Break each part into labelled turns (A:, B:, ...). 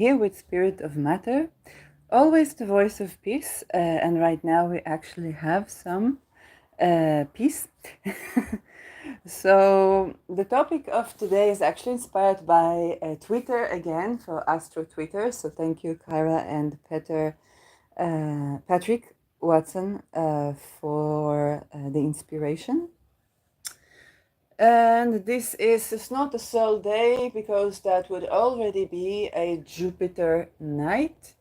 A: here with Spirit of Matter, always the voice of peace. And right now we actually have some peace. So the topic of today is actually inspired by Twitter again, for Astro Twitter. So thank you, Kyra and Patrick Watson, for the inspiration. And this is it's not a Sol day because that would already be a Jupiter night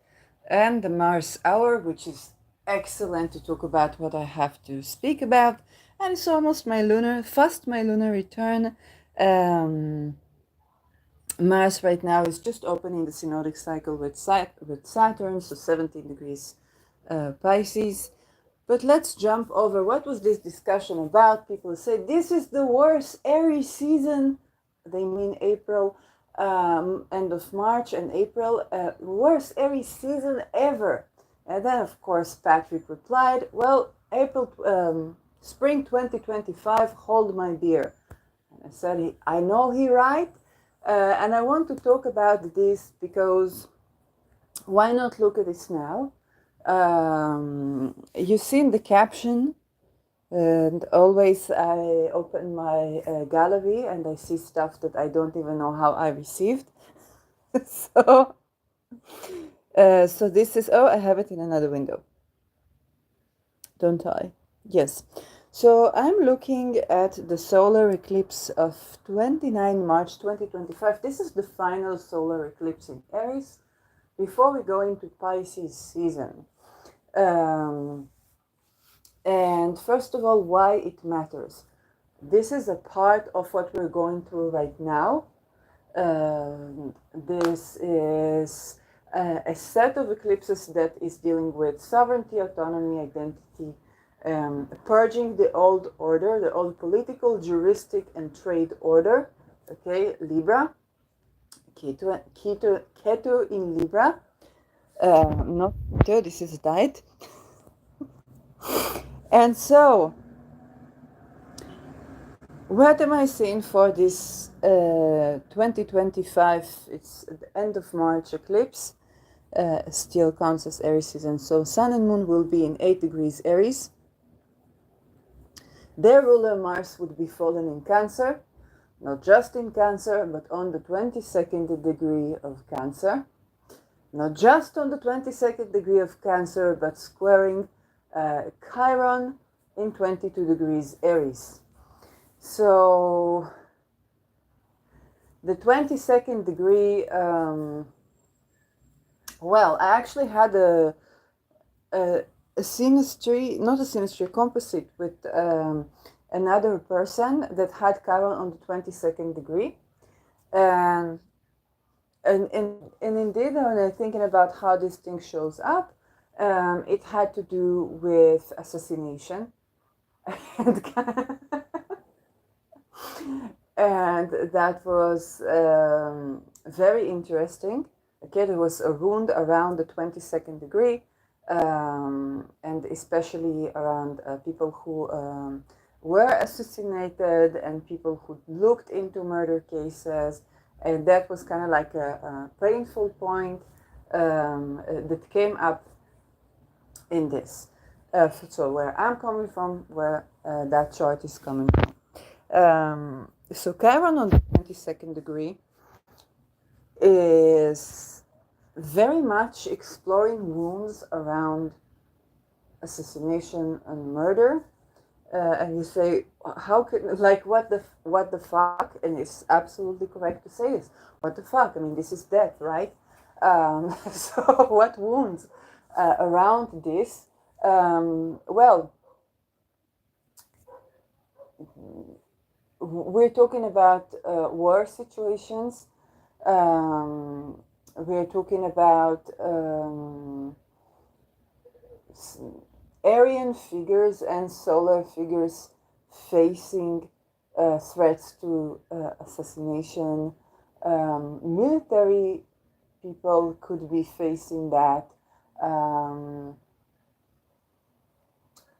A: and the Mars hour, which is excellent to talk about what I have to speak about. And it's almost my lunar return. Um, Mars right now is just opening the synodic cycle with Saturn, so 17 degrees Pisces. But let's jump over. What was this discussion about? People say this is the worst Aries season. They mean April, end of March and April. Worst Aries season ever. And then, of course, Patrick replied, well, spring 2025, hold my beer. And I said, I know he right. And I want to talk about this because why not look at this now? You've seen the caption, and always I open my gallery and I see stuff that I don't even know how I received. so, so this is, oh, I have it in another window, don't I? Yes. So I'm looking at the solar eclipse of 29 March 2025. This is the final solar eclipse in Aries before we go into Pisces season. And first of all, why it matters. This is a part of what we're going through right now. This is a set of eclipses that is dealing with sovereignty, autonomy, identity, purging the old order, the old political, juristic, and trade order. Okay, Libra, Ketu in Libra. Not Ketu, this is diet. And so, what am I saying for this 2025? It's the end of March eclipse. Still counts as Aries season. So Sun and Moon will be in 8 degrees Aries. Their ruler Mars would be fallen in Cancer. Not just in Cancer, but on the 22nd degree of Cancer. Not just on the 22nd degree of Cancer, but squaring Chiron in 22 degrees Aries. So the 22nd degree, well, I actually had a synastry, not a synastry, a composite with another person that had Chiron on the 22nd degree. And indeed, when I'm thinking about how this thing shows up, it had to do with assassination. And that was very interesting. Okay, there was a wound around the 22nd degree, and especially around people who were assassinated and people who looked into murder cases. And that was kind of like a painful point that came up in this. So where I'm coming from, where that chart is coming from. So Chiron on the 22nd degree is very much exploring wounds around assassination and murder. And you say, how could, like, what the fuck? And it's absolutely correct to say this. What the fuck? I mean, this is death, right? So what wounds around this? Well, we're talking about war situations. We're talking about Aryan figures and solar figures facing threats to assassination. Military people could be facing that.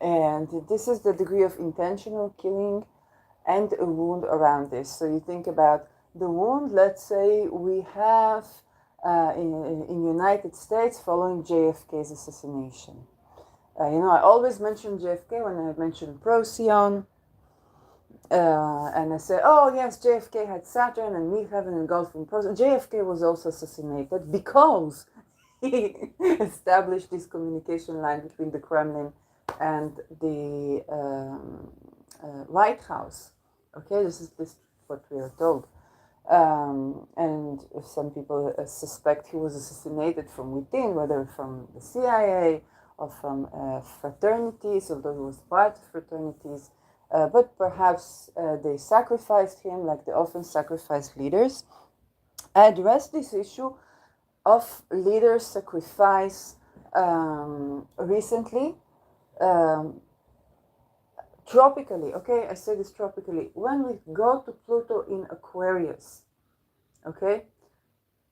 A: And this is the degree of intentional killing and a wound around this. So you think about the wound, let's say we have in United States following JFK's assassination. I always mention JFK when I mention Procyon, and I say, oh yes, JFK had Saturn and me having engulfing Procyon. JFK was also assassinated because he established this communication line between the Kremlin and the White House. Okay, this is what we are told. And some people suspect he was assassinated from within, whether from the CIA or from fraternities, although he was part of fraternities. But perhaps they sacrificed him like they often sacrifice leaders. I addressed this issue of leader sacrifice recently. Um, Tropically, okay, I say this tropically. When we go to Pluto in Aquarius, okay,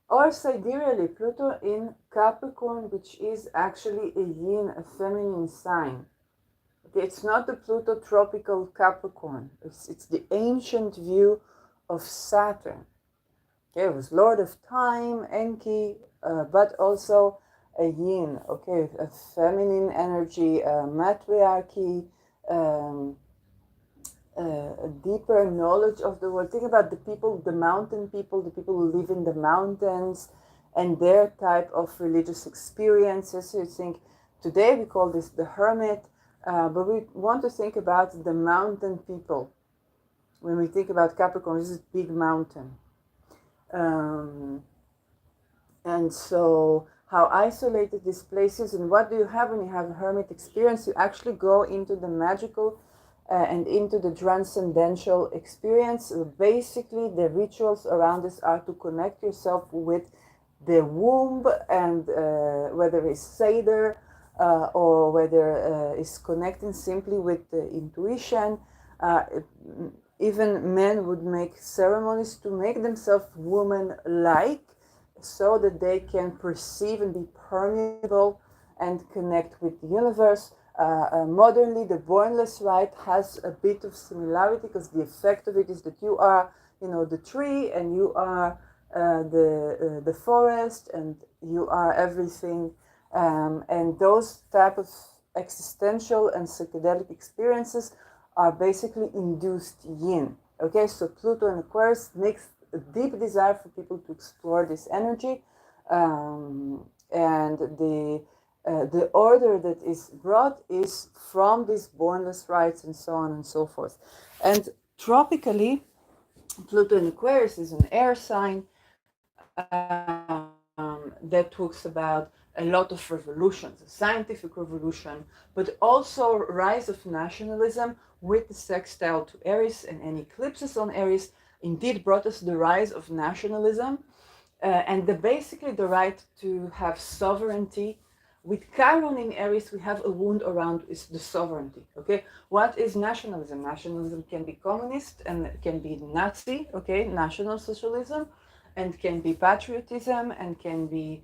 A: or sidereally, Pluto in Capricorn, which is actually a yin, a feminine sign. Okay, it's not the Pluto tropical Capricorn. It's the ancient view of Saturn. Okay, it was Lord of Time, Enki, but also a yin. Okay, a feminine energy, matriarchy. Um, a deeper knowledge of the world. Think about the people, the mountain people, the people who live in the mountains and their type of religious experiences. So you think today we call this the hermit, but we want to think about the mountain people. When we think about Capricorn, this is a big mountain. Um, and so how isolated this place is, and what do you have when you have a hermit experience? You actually go into the magical and into the transcendental experience. Basically, the rituals around this are to connect yourself with the womb, and whether it's Seder or whether it's connecting simply with the intuition. Even men would make ceremonies to make themselves woman-like so that they can perceive and be permeable and connect with the universe. Modernly, the bornless rite has a bit of similarity because the effect of it is that you are, the tree, and you are the forest, and you are everything. And those type of existential and psychedelic experiences are basically induced yin. Okay, so Pluto and Aquarius makes a deep desire for people to explore this energy, and the order that is brought is from these bornless rites and so on and so forth. And tropically, Pluto in Aquarius is an air sign that talks about a lot of revolutions, a scientific revolution, but also rise of nationalism with the sextile to Aries, and any eclipses on Aries indeed brought us the rise of nationalism, and basically the right to have sovereignty. With Chiron in Aries, we have a wound around is the sovereignty. Okay, what is nationalism? Nationalism can be communist and can be Nazi. Okay, National Socialism, and can be patriotism, and can be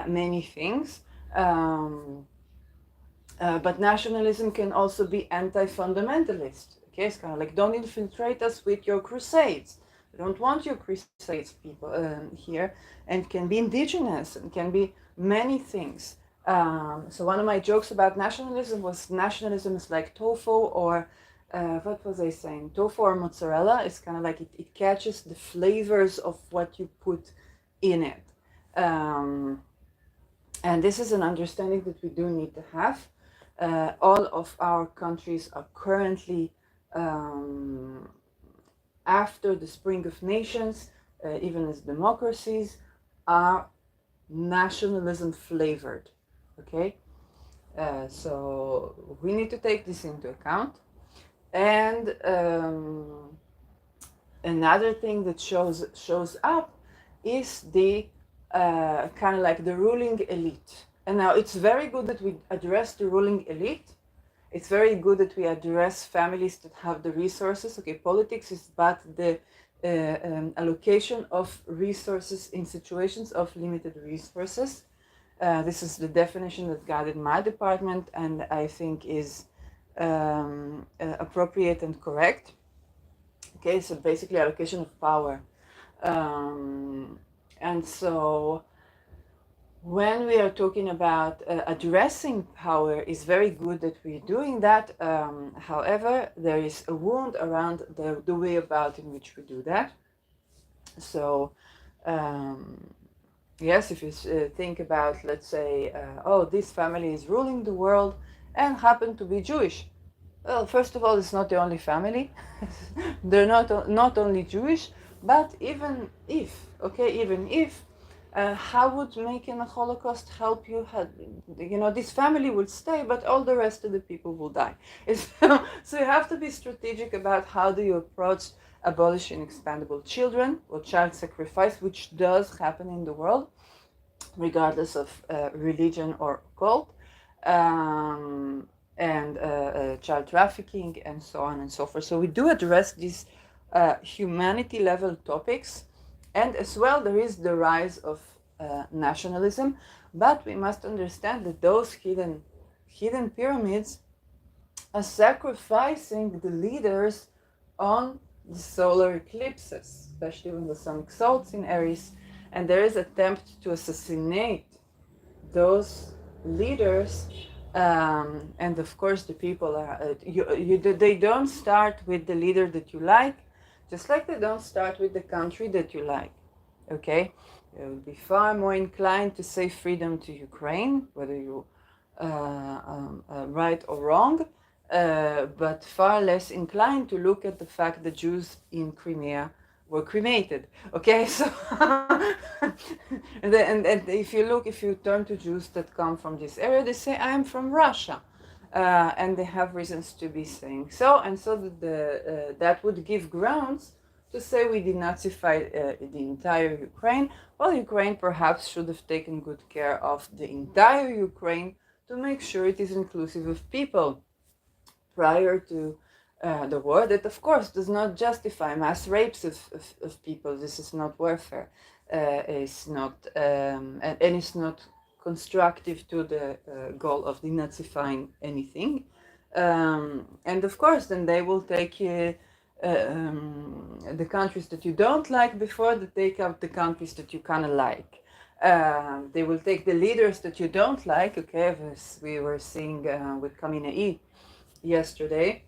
A: many things. But nationalism can also be anti-fundamentalist. Okay, it's kind of like, don't infiltrate us with your crusades. We don't want your crusades, people here. And can be indigenous, and can be many things. So one of my jokes about nationalism was nationalism is like tofu, or what was I saying? Tofu or mozzarella. It's kind of like it catches the flavors of what you put in it. And this is an understanding that we do need to have. All of our countries are currently, after the Spring of Nations, even as democracies, are nationalism flavored. Okay, so we need to take this into account. And another thing that shows up is the kind of like the ruling elite. And now it's very good that we address the ruling elite. It's very good that we address families that have the resources. Okay, politics is but the allocation of resources in situations of limited resources. This is the definition that guided my department, and I think is appropriate and correct. Okay, so basically allocation of power. And so when we are talking about addressing power, it's very good that we're doing that. However, there is a wound around the way about in which we do that. So, um, yes, if you think about, let's say, oh, this family is ruling the world and happen to be Jewish. Well, first of all, it's not the only family. They're not only Jewish, but even if, how would making a Holocaust help you? This family will stay, but all the rest of the people will die. So you have to be strategic about how do you approach abolishing expendable children or child sacrifice, which does happen in the world, regardless of religion or cult, um, and child trafficking, and so on and so forth. So we do address these humanity level topics, and as well there is the rise of nationalism, but we must understand that those hidden pyramids are sacrificing the leaders on the solar eclipses, especially when the sun exalts in Aries, and there is attempt to assassinate those leaders. And of course, the people are they don't start with the leader that you like, just like they don't start with the country that you like. Okay, they will be far more inclined to say freedom to Ukraine, whether you right or wrong, but far less inclined to look at the fact that Jews in Crimea were cremated. Okay, so and if you turn to Jews that come from this area, they say, "I'm from Russia." And they have reasons to be saying so, and so that would give grounds to say we denazify the entire Ukraine. Well, Ukraine perhaps should have taken good care of the entire Ukraine to make sure it is inclusive of people prior to the war. That, of course, does not justify mass rapes of people. This is not warfare. It's not, and it's not constructive to the goal of denazifying anything. And of course, then they will take the countries that you don't like before they take out the countries that you kind of like. They will take the leaders that you don't like, okay, as we were seeing with Khamenei yesterday.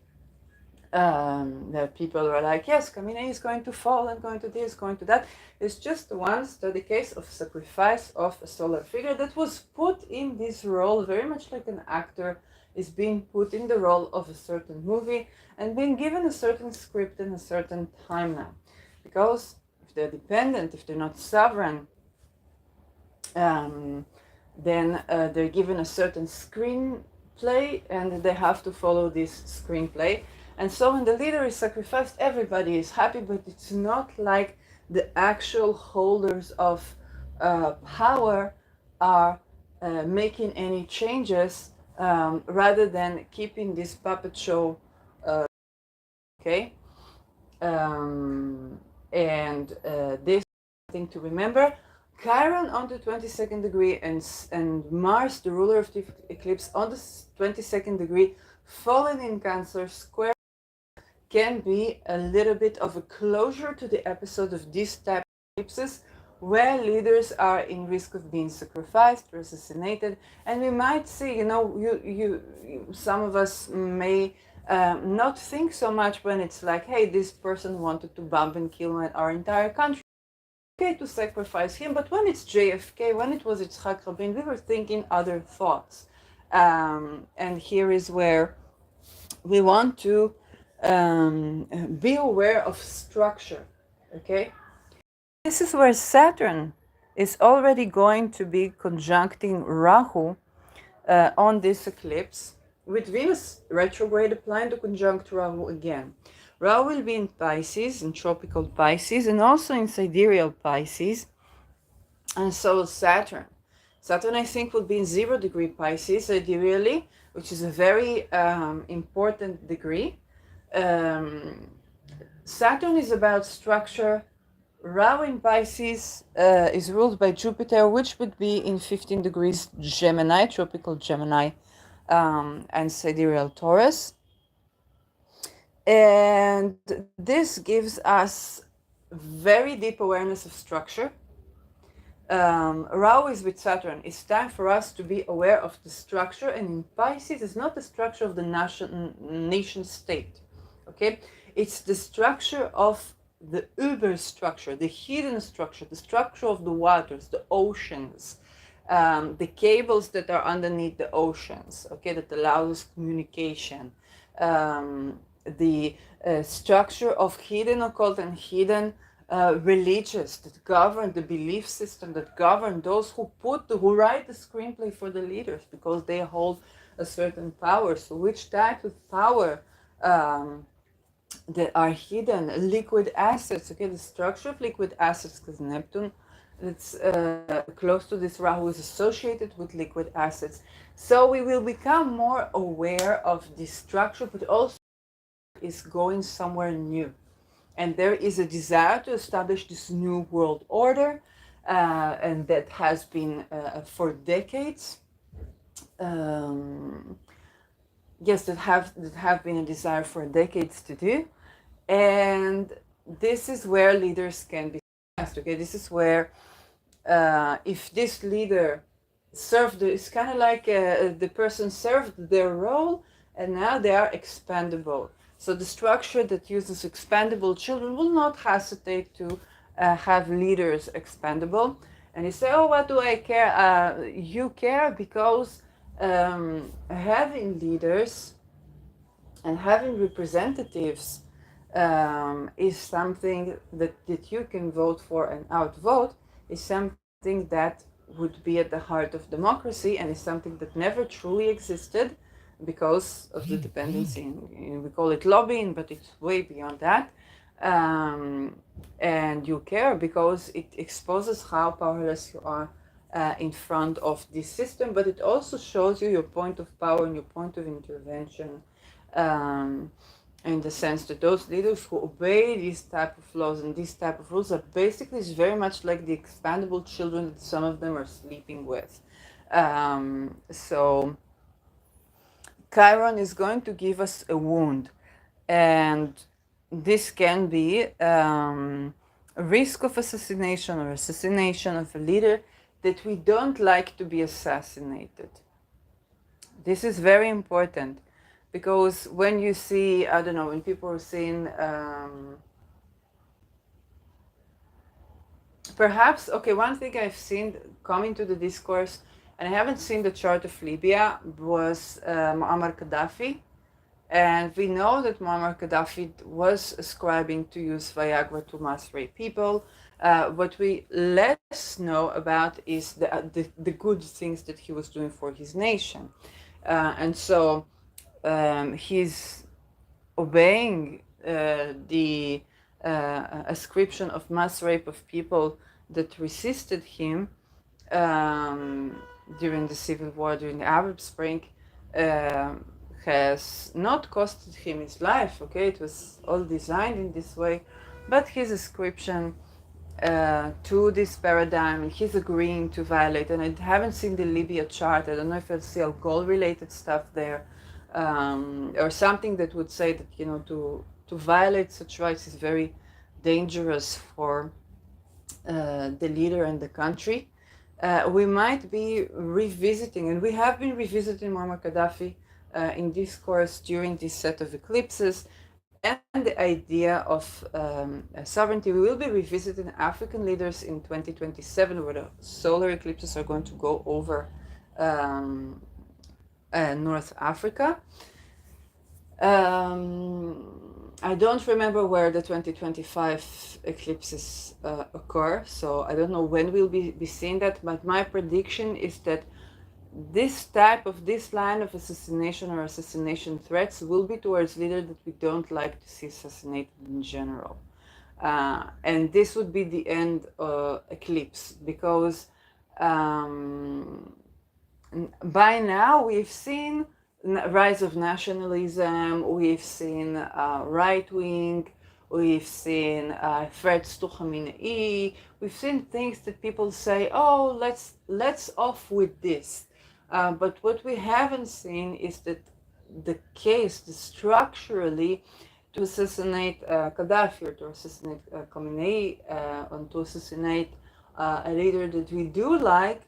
A: The people were like, yes, Khamenei is going to fall and going to this, going to that. It's just one study case of sacrifice of a solar figure that was put in this role, very much like an actor is being put in the role of a certain movie and being given a certain script and a certain timeline. Because if they're dependent, if they're not sovereign, then they're given a certain screenplay and they have to follow this screenplay. And so when the leader is sacrificed, everybody is happy, but it's not like the actual holders of power are making any changes, rather than keeping this puppet show, okay? And this thing to remember. Chiron on the 22nd degree and Mars, the ruler of the eclipse, on the 22nd degree, fallen in Cancer, square, can be a little bit of a closure to the episode of this type of eclipses where leaders are in risk of being sacrificed or assassinated. And we might see, some of us may not think so much when it's like, hey, this person wanted to bomb and kill our entire country. Okay to sacrifice him, but when it's JFK, when it was Yitzhak Rabin, we were thinking other thoughts. And here is where we want to be aware of structure, okay? This is where Saturn is already going to be conjuncting Rahu on this eclipse, with Venus retrograde applying to conjunct Rahu again. Rahu will be in Pisces, in tropical Pisces, and also in sidereal Pisces, and so will Saturn. Saturn, I think, will be in 0 degree Pisces, ideally, which is a very important degree. Saturn is about structure. Rahu in Pisces is ruled by Jupiter, which would be in 15 degrees Gemini, tropical Gemini, and sidereal Taurus. And this gives us very deep awareness of structure, Rahu is with Saturn. It's time for us to be aware of the structure, and in Pisces, it's not the structure of the nation state. Okay, it's the structure of the uber structure, the hidden structure, the structure of the waters, the oceans, the cables that are underneath the oceans. Okay, that allows communication. The structure of hidden occult and hidden religious that govern the belief system, that govern those who write the screenplay for the leaders, because they hold a certain power. So which type of power that are hidden? Liquid assets. Okay, the structure of liquid assets, because Neptune, it's close to this Rahu, is associated with liquid assets. So we will become more aware of this structure, but also is going somewhere new. And there is a desire to establish this new world order, and that has been for decades. Um, yes, that have been a desire for decades to do, and this is where leaders can be asked. Okay, this is where if this leader served, it's kind of like the person served their role, and now they are expendable. So the structure that uses expendable children will not hesitate to have leaders expendable. And you say, oh, what do I care? You care because having leaders and having representatives is something that you can vote for and outvote, is something that would be at the heart of democracy, and is something that never truly existed because of the dependency. We call it lobbying, but it's way beyond that. And you care because it exposes how powerless you are in front of this system, but it also shows you your point of power and your point of intervention, um, in the sense that those leaders who obey these type of laws and these type of rules are basically is very much like the expandable children that some of them are sleeping with. So Chiron is going to give us a wound, and this can be a risk of assassination or assassination of a leader that we don't like to be assassinated. This is very important, because when you see, I don't know, when people are seeing, perhaps, okay, one thing I've seen coming to the discourse, and I haven't seen the chart of Libya, was Muammar Gaddafi. And we know that Muammar Gaddafi was ascribing to use Viagra to mass rape people. What we less know about is the good things that he was doing for his nation. And so he's obeying the ascription of mass rape of people that resisted him during the civil war, during the Arab Spring, has not costed him his life. Okay, it was all designed in this way, but his ascription to this paradigm, and he's agreeing to violate. And I haven't seen the Libya chart. I don't know if I'll see alcohol-related stuff there, or something that would say that, you know, to violate such rights is very dangerous for the leader and the country. We might be revisiting, and we have been revisiting Muammar Gaddafi in discourse during this set of eclipses, and the idea of sovereignty. We will be revisiting African leaders in 2027, where the solar eclipses are going to go over North Africa. I don't remember where the 2025 eclipses occur, so I don't know when we'll be seeing that, but my prediction is that this line of assassination or assassination threats will be towards leaders that we don't like to see assassinated in general. And this would be the end eclipse, because by now we've seen rise of nationalism, we've seen right wing, we've seen threats to Khamenei, we've seen things that people say, oh, let's off with this. But what we haven't seen is that the case, structurally, to assassinate Gaddafi, or to assassinate Khamenei, and to assassinate a leader that we do like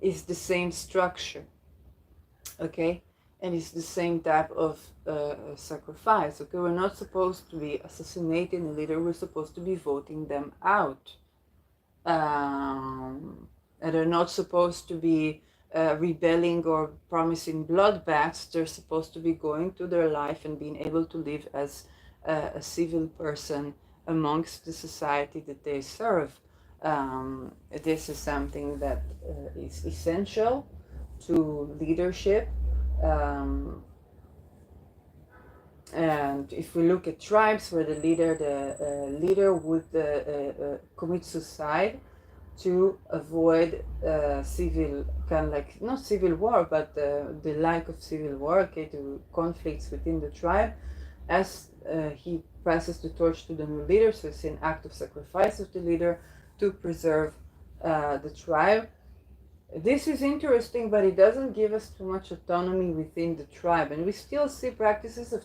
A: is the same structure, okay? And it's the same type of sacrifice, okay? We're not supposed to be assassinating a leader, we're supposed to be voting them out. And they're not supposed to be rebelling or promising bloodbaths. They're supposed to be going to their life and being able to live as a civil person amongst the society that they serve. This is something that is essential to leadership. And if we look at tribes where the leader would commit suicide to avoid civil, kind of like, not civil war, but the lack of civil war, okay, to conflicts within the tribe, as he passes the torch to the new leader. So it's an act of sacrifice of the leader to preserve the tribe. This is interesting, but it doesn't give us too much autonomy within the tribe, and we still see practices of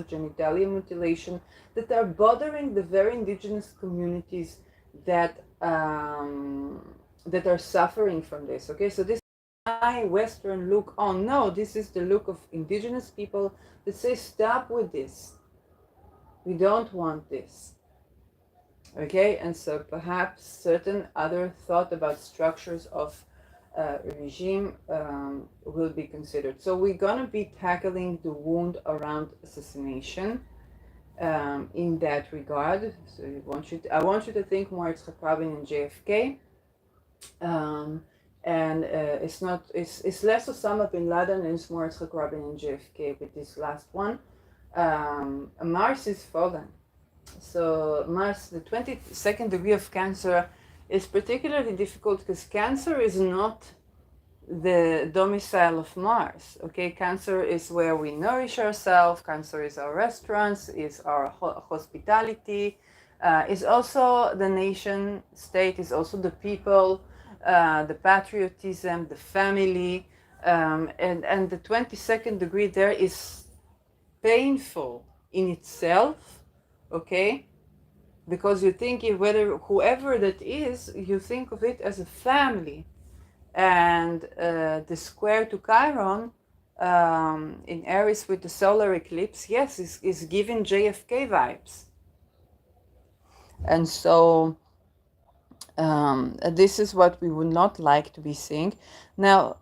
A: genitalia mutilation that are bothering the very indigenous communities that that are suffering from this. Okay, so this is my Western look. Oh no, this is the look of indigenous people that say, stop with this. We don't want this. Okay, and so perhaps certain other thought about structures of regime will be considered. So we're gonna be tackling the wound around assassination in that regard. So I want you to think more Yitzhak Rabin and JFK, and it's less Osama bin Laden and it's more Yitzhak Rabin and JFK with this last one. Mars is fallen. So Mars, the 22nd degree of Cancer, is particularly difficult because Cancer is not the domicile of Mars. Okay, Cancer is where we nourish ourselves. Cancer is our restaurants, is our hospitality, is also the nation state, is also the people, the patriotism, the family, and the 22nd degree there is painful in itself. Okay, because you think whether whoever that is, you think of it as a family. And the square to Chiron in Aries with the solar eclipse, yes, is giving JFK vibes. And so this is what we would not like to be seeing. Now,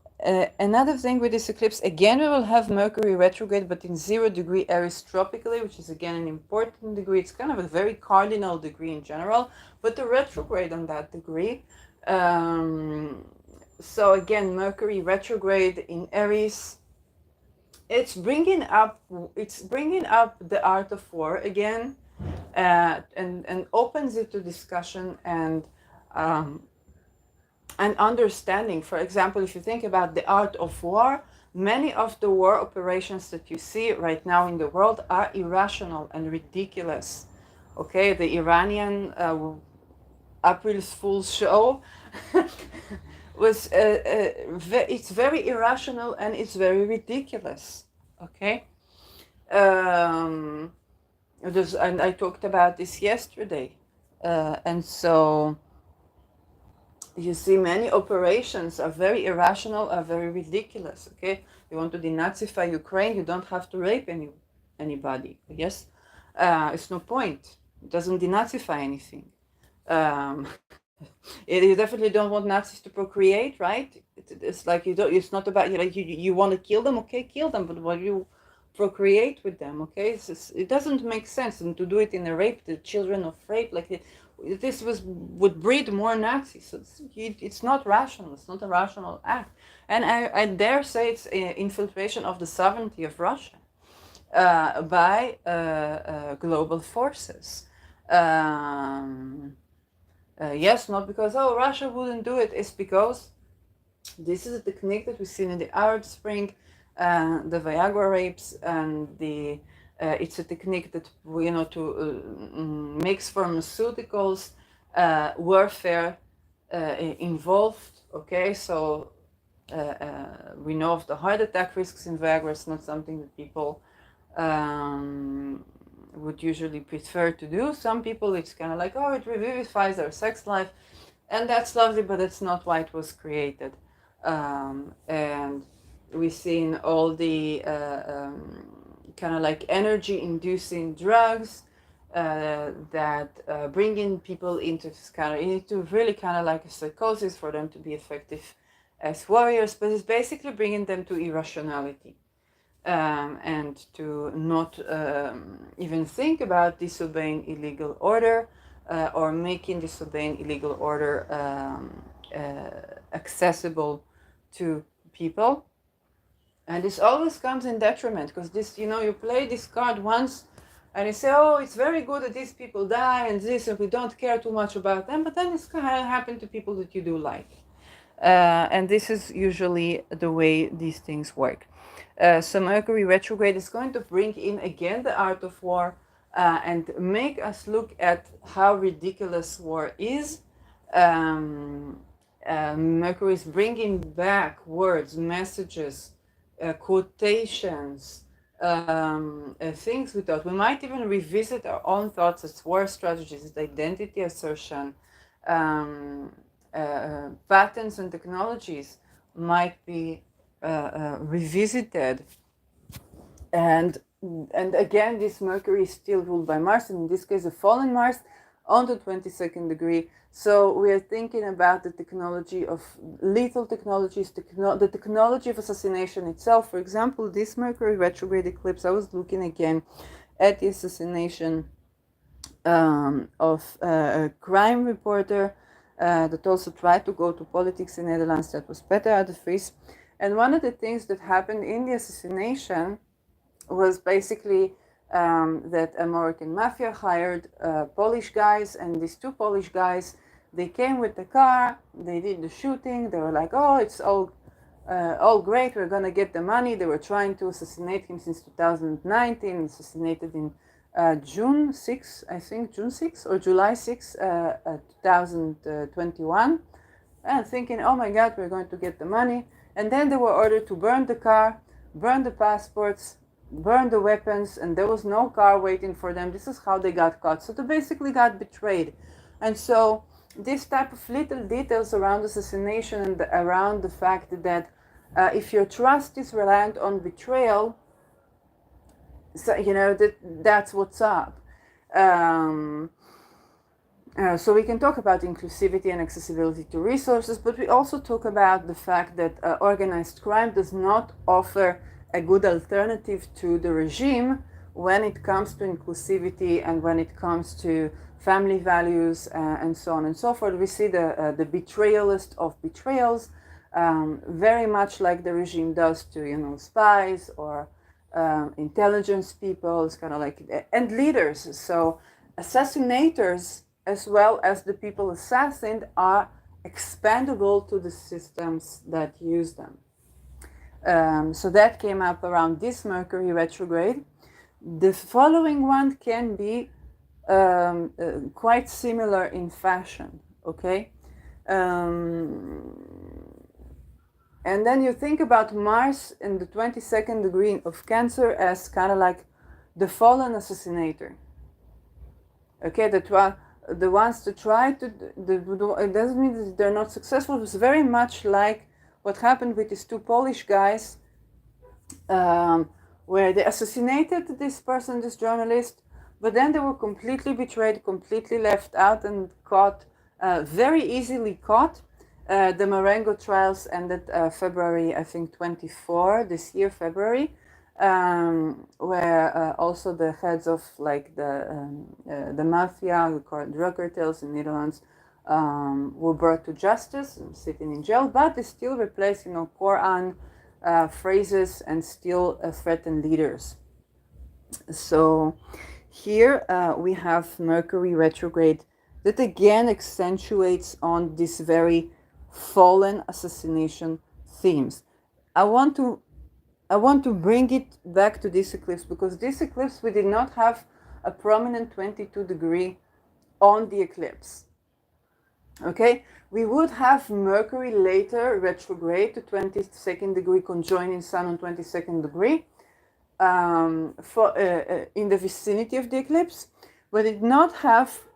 A: another thing with this eclipse, again, we will have Mercury retrograde, but in 0 degree Aries tropically, which is again an important degree. It's kind of a very cardinal degree in general, but the retrograde on that degree. So again, Mercury retrograde in Aries, it's bringing up the art of war again, and opens it to discussion and understanding. For example, if you think about the art of war, many of the war operations that you see right now in the world are irrational and ridiculous. Okay, the Iranian April's Fool's show was it's very irrational and it's very ridiculous. Okay, and I talked about this yesterday, and so you see many operations are very irrational, are very ridiculous. Okay, you want to denazify Ukraine, you don't have to rape anybody. Yes, it's no point. It doesn't denazify anything. You definitely don't want Nazis to procreate, right? It's like you don't. It's not about you want to kill them. Okay, kill them, but while you procreate with them, okay, it doesn't make sense. And to do it in a rape, the children of rape, like this would breed more Nazis. So it's not rational. It's not a rational act. And I dare say it's infiltration of the sovereignty of Russia by global forces. Yes, not because Russia wouldn't do it. It's because this is a technique that we've seen in the Arab Spring, the Viagra rapes, and it's a technique that to mix pharmaceuticals, warfare involved. Okay, so we know of the heart attack risks in Viagra. It's not something that people would usually prefer to do. Some people, it's kind of like, it revivifies their sex life. And that's lovely, but it's not why it was created. And we've seen all the kind of like energy inducing drugs that bringing people into this kind of, into really kind of like a psychosis for them to be effective as warriors, but it's basically bringing them to irrationality. And to not even think about disobeying illegal order or making disobeying illegal order accessible to people. And this always comes in detriment, because this, you know, you play this card once and you say, oh, it's very good that these people die and this, and we don't care too much about them, but then it's going to happen to people that you do like. And this is usually the way these things work. So Mercury retrograde is going to bring in again the art of war and make us look at how ridiculous war is. Mercury is bringing back words, messages, quotations, things we thought. We might even revisit our own thoughts as war strategies, as identity assertion. Patterns and technologies might be revisited, and again, this Mercury is still ruled by Mars, and in this case a fallen Mars on the 22nd degree. So we are thinking about the technology of lethal technologies, the technology of assassination itself. For example, this Mercury retrograde eclipse, I was looking again at the assassination of a crime reporter that also tried to go to politics in Netherlands. That was Peter de Vries. And one of the things that happened in the assassination was basically that American mafia hired Polish guys, and these two Polish guys, they came with the car, they did the shooting, they were like, oh, it's all great, we're gonna get the money. They were trying to assassinate him since 2019, assassinated in June 6, I think, June 6 or July 6, 2021, and thinking, oh my God, we're going to get the money. And then they were ordered to burn the car, burn the passports, burn the weapons, and there was no car waiting for them. This is how they got caught. So they basically got betrayed. And so this type of little details around assassination and around the fact that if your trust is reliant on betrayal, so, you know, that's what's up. So we can talk about inclusivity and accessibility to resources, but we also talk about the fact that organized crime does not offer a good alternative to the regime when it comes to inclusivity and when it comes to family values and so on and so forth. We see the betrayalist of betrayals, very much like the regime does to, you know, spies or intelligence people. It's kind of like, and leaders. So assassinators, as well as the people assassinated, are expandable to the systems that use them. So that came up around this Mercury retrograde. The following one can be quite similar in fashion, okay? And then you think about Mars in the 22nd degree of Cancer as kind of like the fallen assassinator. Okay, the ones to try to, it doesn't mean that they're not successful. It's very much like what happened with these two Polish guys, where they assassinated this person, this journalist, but then they were completely betrayed, completely left out and caught, very easily caught. The Marengo trials ended February, I think, 24, this year, February, where also the heads of like the mafia, the drug cartels in Netherlands, were brought to justice and sitting in jail, but they still replace, you know, Quran phrases and still threaten leaders. So here we have Mercury retrograde that again accentuates on this very fallen assassination themes. I want to bring it back to this eclipse, because this eclipse we did not have a prominent 22 degree on the eclipse. Okay, we would have Mercury later retrograde to 22nd degree conjoining Sun on 22nd degree in the vicinity of the eclipse, but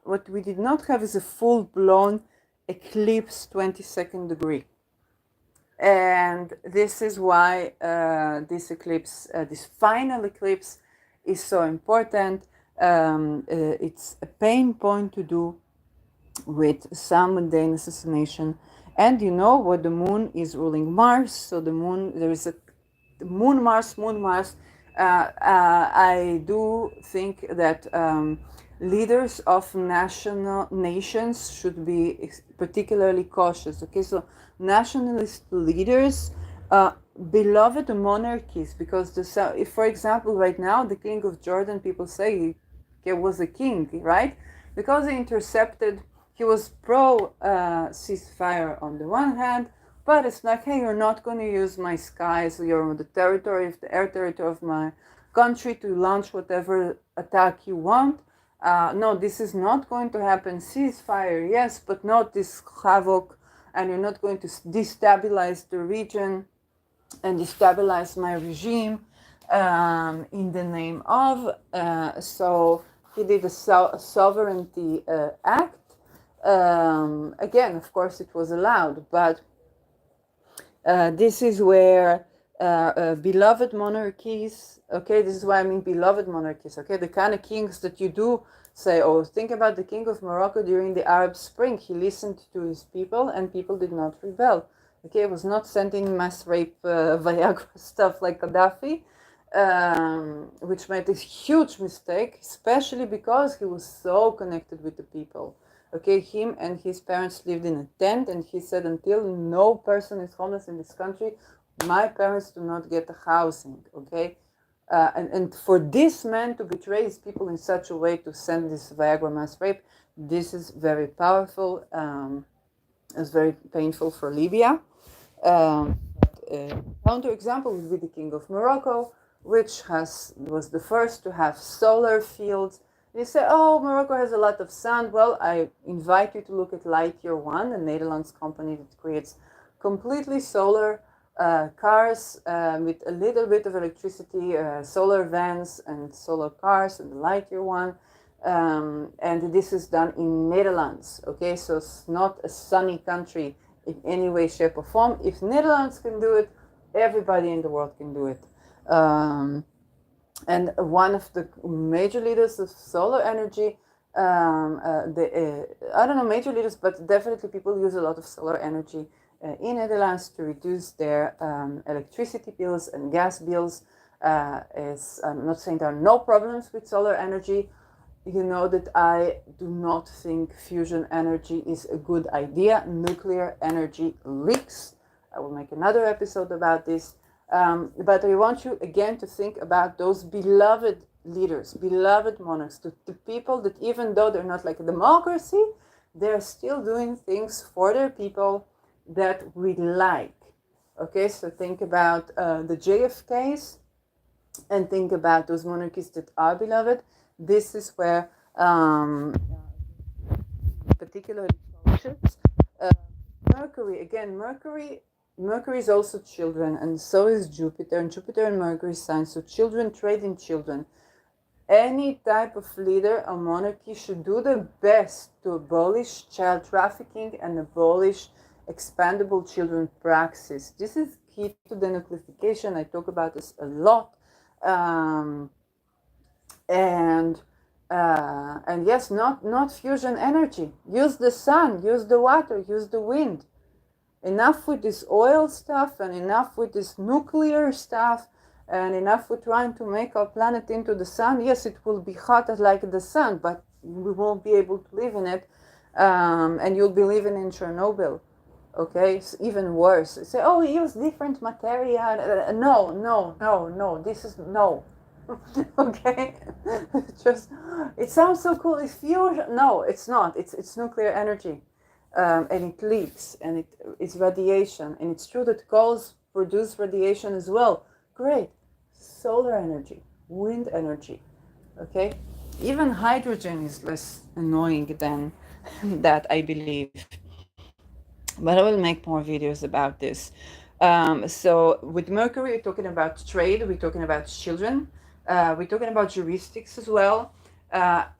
A: what we did not have is a full-blown eclipse 22nd degree. And this is why this eclipse, this final eclipse, is so important. It's a pain point to do with some mundane assassination. And you know what, the moon is ruling Mars, so the moon, there is a moon Mars. I do think that leaders of nations should be particularly cautious. Okay, so nationalist leaders, beloved monarchies, because if, for example, right now the king of Jordan, people say he was a king, right? Because he was pro ceasefire on the one hand, but it's like, hey, you're not going to use my skies, you're on the territory of the air territory of my country to launch whatever attack you want. No, this is not going to happen. Ceasefire, yes, but not this havoc, and you're not going to destabilize the region and destabilize my regime in the name of. So he did a sovereignty act. Again, of course, it was allowed, but this is where beloved monarchies, okay, this is why I mean beloved monarchies, okay, the kind of kings that you do say, oh, think about the king of Morocco during the Arab Spring. He listened to his people and people did not rebel. Okay, he was not sending mass rape Viagra stuff like Gaddafi, which made a huge mistake, especially because he was so connected with the people. Okay, him and his parents lived in a tent, and he said, until no person is homeless in this country, my parents do not get a housing. Okay, and for this man to betray his people in such a way to send this Viagra mass rape, this is very powerful. It's very painful for Libya. Counter example would be the King of Morocco, which was the first to have solar fields. You say, oh, Morocco has a lot of sun. Well, I invite you to look at Lightyear One, a Netherlands company that creates completely solar cars with a little bit of electricity, solar vans and solar cars, and Lightyear One. And this is done in Netherlands. Okay, so it's not a sunny country in any way, shape, or form. If Netherlands can do it, everybody in the world can do it. And one of the major leaders of solar energy, I don't know major leaders, but definitely people use a lot of solar energy in Netherlands to reduce their electricity bills and gas bills. I'm not saying there are no problems with solar energy. You know that I do not think fusion energy is a good idea. Nuclear energy leaks. I will make another episode about this. But I want you again to think about those beloved leaders, beloved monarchs, the people that even though they're not like a democracy, they're still doing things for their people that we like. Okay, so think about the JFKs and think about those monarchies that are beloved. This is where particularly cautious. Mercury is also children, and so is Jupiter, and Jupiter and Mercury signs. So children trade in children. Any type of leader or monarchy should do their best to abolish child trafficking and abolish expandable children praxis. This is key to denuclearification. I talk about this a lot. And yes, not fusion energy. Use the sun, use the water, use the wind. Enough with this oil stuff and enough with this nuclear stuff and enough with trying to make our planet into the sun. Yes, it will be hot like the sun, but we won't be able to live in it. And you'll be living in Chernobyl. Okay, it's even worse. You say, oh, use different material. No. This is no. Okay, it sounds so cool. It's fusion. No, it's not. It's nuclear energy. And it leaks, and it's radiation, and it's true that coals produce radiation as well. Great. Solar energy, wind energy, okay? Even hydrogen is less annoying than that, I believe. But I will make more videos about this. So with Mercury, we're talking about trade, we're talking about children, we're talking about heuristics as well.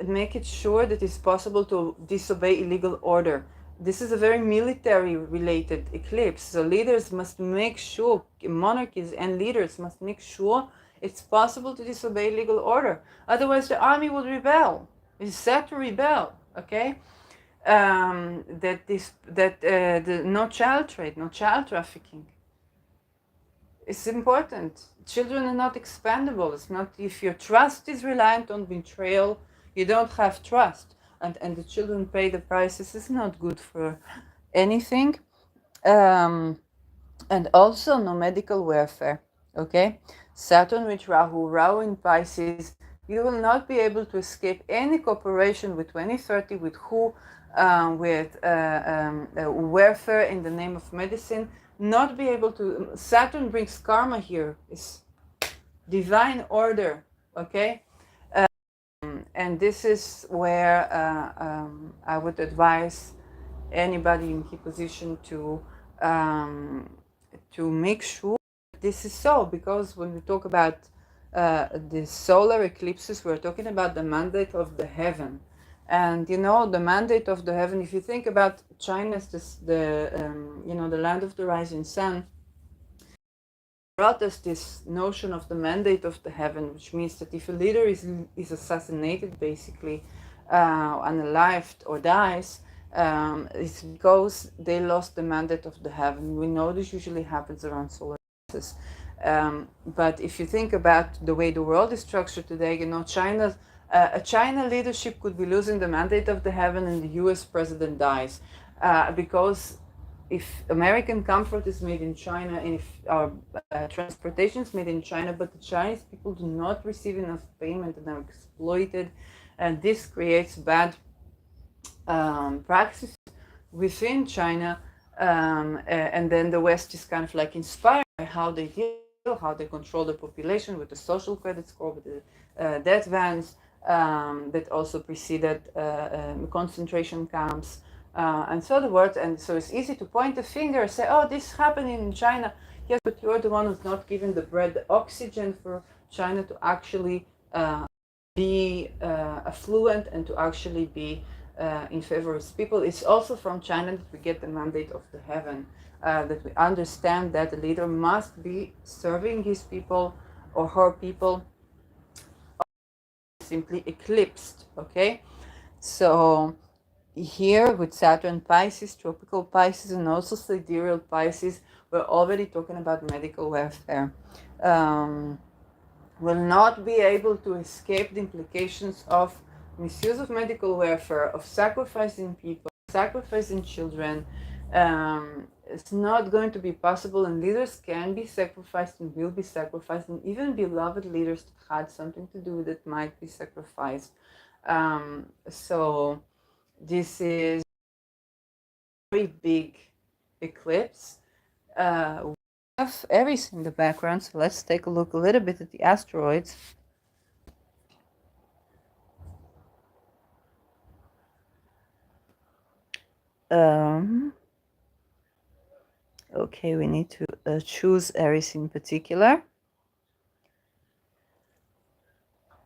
A: Make it sure that it's possible to disobey illegal order. this is a very military related eclipse. So leaders must make sure, monarchies and leaders must make sure it's possible to disobey legal order. Otherwise the army would rebel. It's set to rebel, okay? No child trade, no child trafficking. It's important. Children are not expendable. It's not, if your trust is reliant on betrayal, you don't have trust. And the children pay the prices. It's not good for anything. And also no medical welfare. Okay? Saturn with Rahu, Rahu in Pisces, you will not be able to escape any cooperation with 2030 with who, with welfare in the name of medicine. Not be able to. Saturn brings karma here. It's divine order. Okay? And this is where I would advise anybody in key position to make sure this is so, because when we talk about the solar eclipses, we're talking about the mandate of the heaven. And you know, the mandate of the heaven, if you think about China as the land of the rising sun, brought us this notion of the mandate of the heaven, which means that if a leader is assassinated, basically, unalived or dies, it's because they lost the mandate of the heaven. We know this usually happens around solar eclipses. But if you think about the way the world is structured today, you know, China leadership could be losing the mandate of the heaven and the US president dies. Because if American comfort is made in China, and if our transportation is made in China, but the Chinese people do not receive enough payment and are exploited, and this creates bad practices within China, and then the West is kind of like inspired by how they deal, how they control the population with the social credit score, with the death bans that also preceded concentration camps. And so the word, and so it's easy to point a finger and say, oh, this happened in China. Yes, but you're the one who's not giving the bread the oxygen for China to actually be affluent and to actually be in favor of its people. It's also from China that we get the mandate of the heaven, that we understand that the leader must be serving his people or her people, simply eclipsed, okay? So here with Saturn Pisces, tropical Pisces, and also sidereal Pisces, we're already talking about medical welfare. Will not be able to escape the implications of misuse of medical welfare, of sacrificing people, sacrificing children. It's not going to be possible, and leaders can be sacrificed and will be sacrificed, and even beloved leaders that had something to do with it might be sacrificed. So this is a very big eclipse. We have Aries in the background, so let's take a look a little bit at the asteroids. Okay, we need to choose Aries in particular,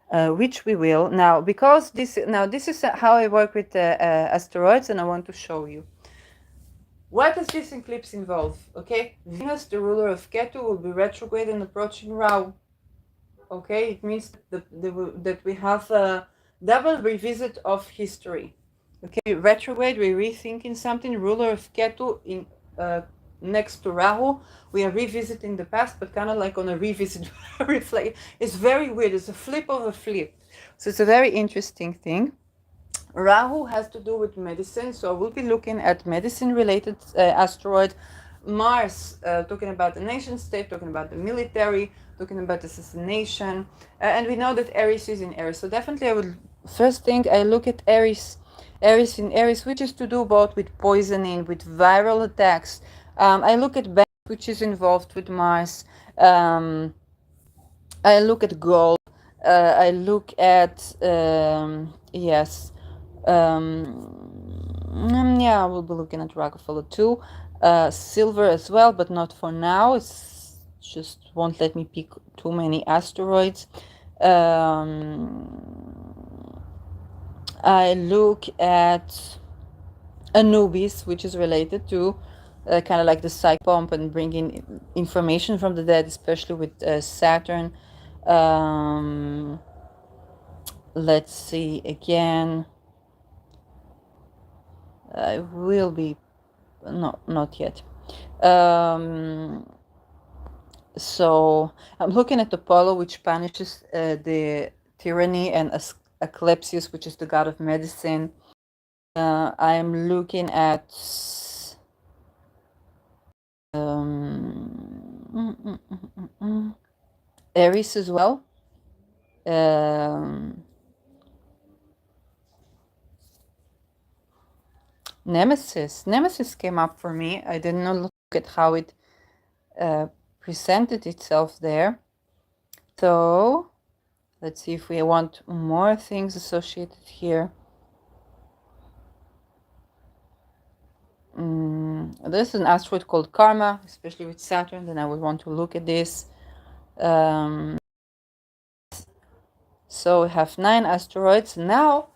A: which we will now, because this is how I work with asteroids, and I want to show you. What does this eclipse involve? Okay, Venus, the ruler of Ketu, will be retrograde and approaching Rahu. Okay, it means that we have a double revisit of history. Okay, retrograde, we're rethinking something. Ruler of Ketu in next to Rahu, we are revisiting the past, but kind of like on a revisit reflect. It's very weird. It's a flip of a flip. So it's a very interesting thing. Rahu has to do with medicine, so we'll be looking at medicine-related asteroid. Mars, talking about the nation state, talking about the military, talking about assassination, and we know that Aries is in Aries. So definitely, I would first thing I look at Aries in Aries, which is to do both with poisoning, with viral attacks. I look at Bank, which is involved with Mars. I look at gold. I look at yes. Yeah, we'll be looking at Rockefeller too. Silver as well, but not for now. It's just won't let me pick too many asteroids. I look at Anubis, which is related to kind of like the psych pump and bringing information from the dead, especially with Saturn. Let's see again. I will be no, not yet. So I'm looking at Apollo, which punishes the tyranny, and Eclipse, which is the god of medicine. I'm looking at Aries as well. Nemesis came up for me. I did not look at how it presented itself there. So let's see if we want more things associated here. There's an asteroid called Karma, especially with Saturn. Then I would want to look at this. So we have 9 asteroids. Now,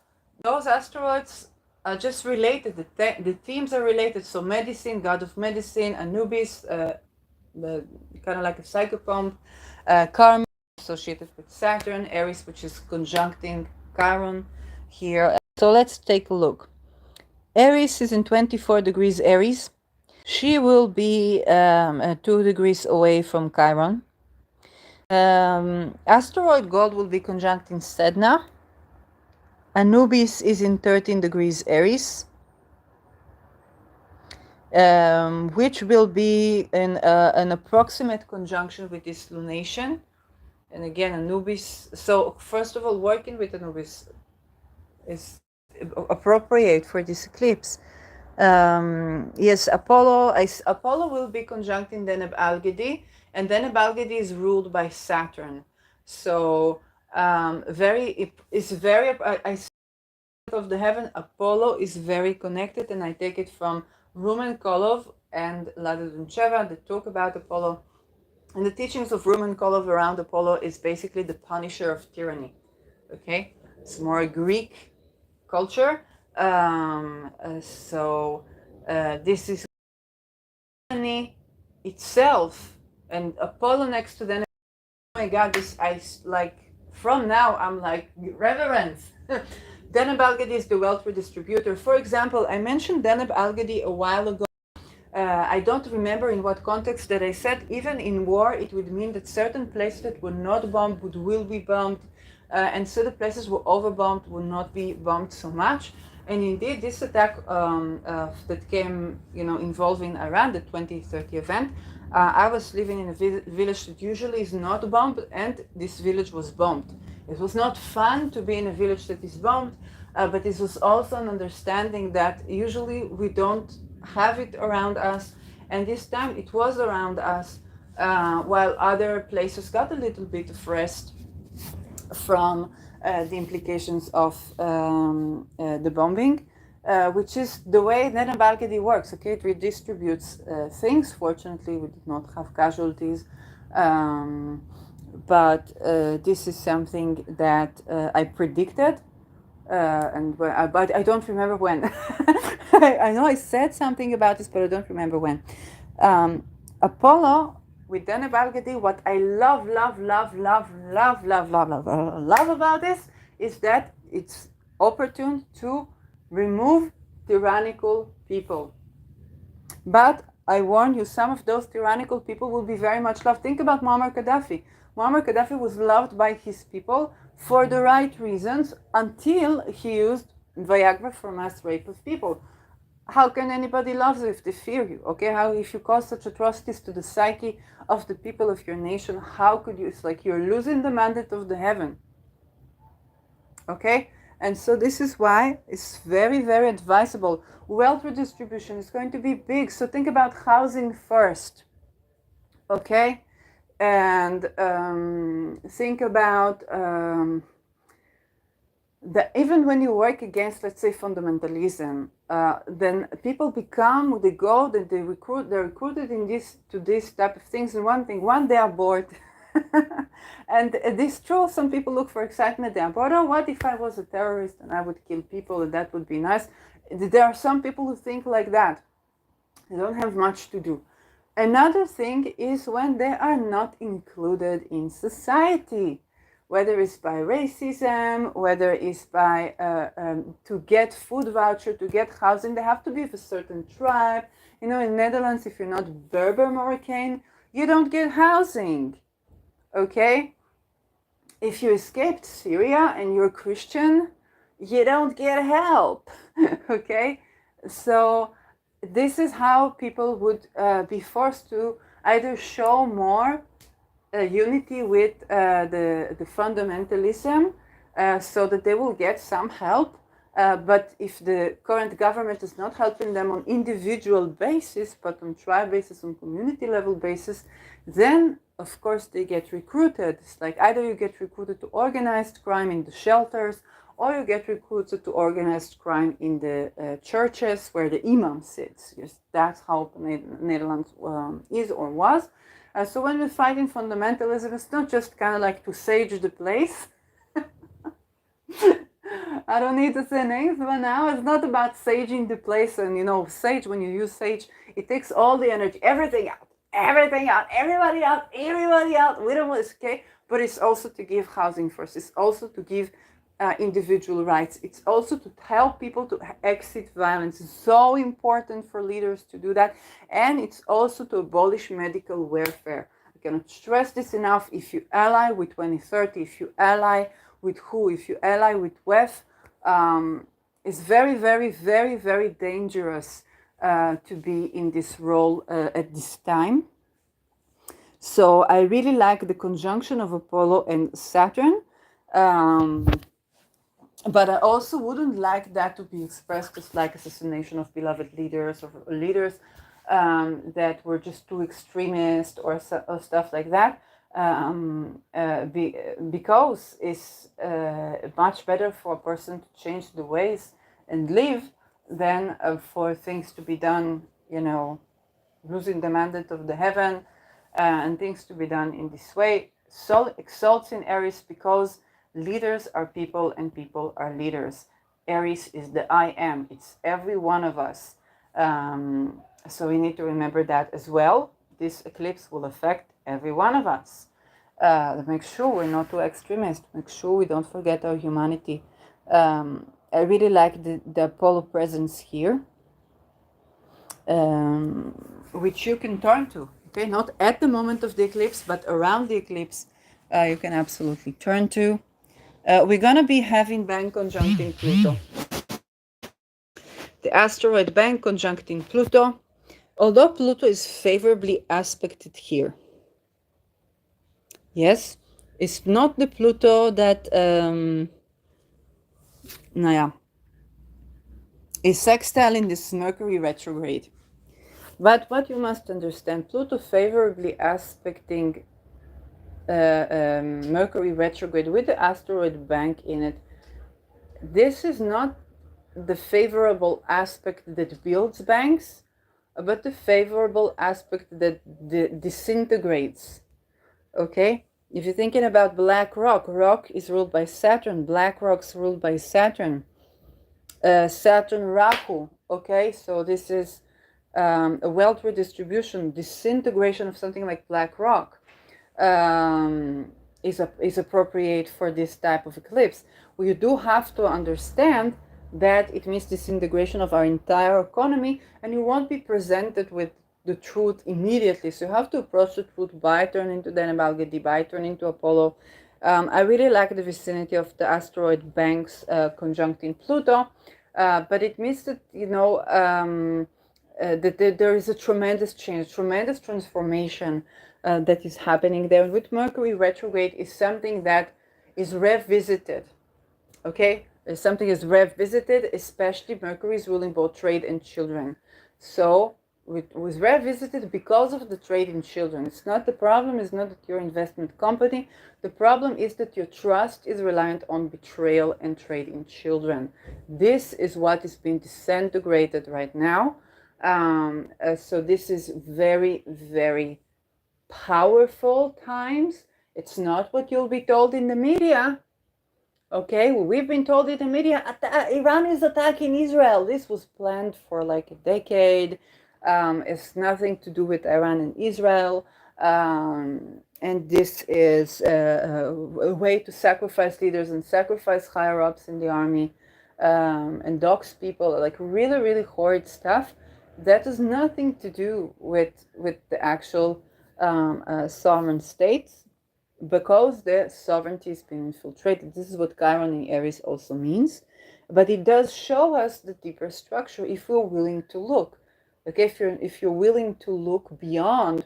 A: those asteroids are just related. The themes are related. So medicine, god of medicine, Anubis, the kind of like a psychopomp, Karma associated with Saturn, Aries, which is conjuncting Chiron here. So let's take a look. Aries is in 24 degrees Aries. She will be 2 degrees away from Chiron. Asteroid God will be conjuncting Sedna. Anubis is in 13 degrees Aries, which will be in an approximate conjunction with this lunation. And again, Anubis. So first of all, working with Anubis is appropriate for this eclipse. Yes, Apollo will be conjuncting Deneb Algedi, and Deneb Algedi is ruled by Saturn. So of the heaven, Apollo is very connected, and I take it from Rumen Kolov and Ladaduncheva that talk about Apollo. And the teachings of Rumen Kolov around Apollo is basically the punisher of tyranny. Okay, it's more a Greek culture. This is tyranny itself, and Apollo next to them. Oh my God, this I like. From now, I'm like reverence. Deneb Algedi is the wealth redistributor. For example, I mentioned Deneb Algedi a while ago. I don't remember in what context that I said even in war it would mean that certain places that were not bombed will be bombed, and certain places were overbombed will not be bombed so much. And indeed, this attack that came, involving Iran, the 2030 event, I was living in a village that usually is not bombed, and this village was bombed. It was not fun to be in a village that is bombed, but this was also an understanding that usually we don't have it around us, and this time it was around us, while other places got a little bit of rest from the implications of the bombing, which is the way Deneb Algedi works. Okay, it redistributes things. Fortunately, we did not have casualties, but this is something that I predicted. But I don't remember when. I know I said something about this, but I don't remember when. Apollo with Deneb Algedi, what I love about this is that it's opportune to remove tyrannical people. But I warn you, some of those tyrannical people will be very much loved. Think about Muammar Gaddafi. Muammar Gaddafi was loved by his people for the right reasons until he used Viagra for mass rape of people. How can anybody love you if they fear you? Okay, how if you cause such atrocities to the psyche of the people of your nation, how could you? It's like you're losing the mandate of the heaven. Okay, and so this is why it's very, very advisable. Wealth redistribution is going to be big, so think about housing first. Okay, and think about even when you work against, let's say, fundamentalism, then people they're recruited in this type of things, and one they are bored. And this true, some people look for excitement. They are bored. Oh, what if I was a terrorist and I would kill people and that would be nice? There are some people who think like that. They don't have much to do. Another thing is when they are not included in society, whether it's by racism, whether it's by to get food voucher, to get housing, they have to be of a certain tribe. You know, in Netherlands, if you're not Berber Moroccan, you don't get housing. Okay? If you escaped Syria and you're Christian, you don't get help. Okay? So this is how people would be forced to either show more unity with the fundamentalism so that they will get some help. But if the current government is not helping them on individual basis, but on tribe basis, on community level basis, then of course they get recruited. It's like either you get recruited to organized crime in the shelters, or you get recruited to organized crime in the churches where the imam sits. Yes, that's how Netherlands is or was. So when we fight in fundamentalism, it's not just kind of like to sage the place. I don't need to say names, but now it's not about saging the place. And you know, sage, when you use sage, it takes all the energy, everything out, everybody out. We don't want to escape, but it's also to give housing first. It's also to give individual rights. It's also to help people to exit violence. It's so important for leaders to do that. And it's also to abolish medical welfare. I cannot stress this enough. If you ally with 2030, if you ally with WHO, if you ally with WEF, it's very, very, very, very dangerous to be in this role at this time. So I really like the conjunction of Apollo and Saturn. But I also wouldn't like that to be expressed as like assassination of beloved leaders or leaders that were just too extremist or stuff like that. Because it's much better for a person to change the ways and live than for things to be done, you know, losing the mandate of the heaven and things to be done in this way. Sol exalts in Aries because leaders are people and people are leaders. Aries is the I am. It's every one of us. So we need to remember that as well. This eclipse will affect every one of us. Make sure we're not too extremist. Make sure we don't forget our humanity. I really like the Apollo presence here, which you can turn to. Okay, not at the moment of the eclipse, but around the eclipse, you can absolutely turn to. We're going to be having Bank conjuncting Pluto. The asteroid Bank conjuncting Pluto, although Pluto is favorably aspected here. Yes, it's not the Pluto that, is sextile in this Mercury retrograde. But what you must understand, Pluto favorably aspecting Mercury retrograde with the asteroid Bank in it, this is not the favorable aspect that builds banks, but the favorable aspect that disintegrates. Okay? If you're thinking about Black Rock, Rock is ruled by Saturn, Black Rock's ruled by Saturn. Saturn Rahu, okay? So this is a wealth redistribution, disintegration of something like Black Rock is appropriate for this type of eclipse. We do have to understand that it means disintegration of our entire economy, and you won't be presented with the truth immediately. So you have to approach the truth by turning to Denebalgedi, by turning to Apollo. I really like the vicinity of the asteroid Banks conjuncting Pluto, but it means that, you know, that there is a tremendous change, tremendous transformation that is happening there. And with Mercury retrograde is something that is revisited. Okay, something is revisited, especially Mercury is ruling both trade and children. So it was revisited because of the trade in children. It's not the problem is not that your investment company. The problem is that your trust is reliant on betrayal and trade in children. This is what is being disintegrated right now. So this is very, very powerful times. It's not what you'll be told in the media. Okay, well, we've been told in the media, Iran is attacking Israel. This was planned for like a decade. It's nothing to do with Iran and Israel. And this is a way to sacrifice leaders and sacrifice higher ups in the army, and dox people, like really, really horrid stuff. That has nothing to do with the actual sovereign states, because the sovereignty is being infiltrated. This is what Chiron in Aries also means. But it does show us the deeper structure if we're willing to look. Okay, if you're willing to look beyond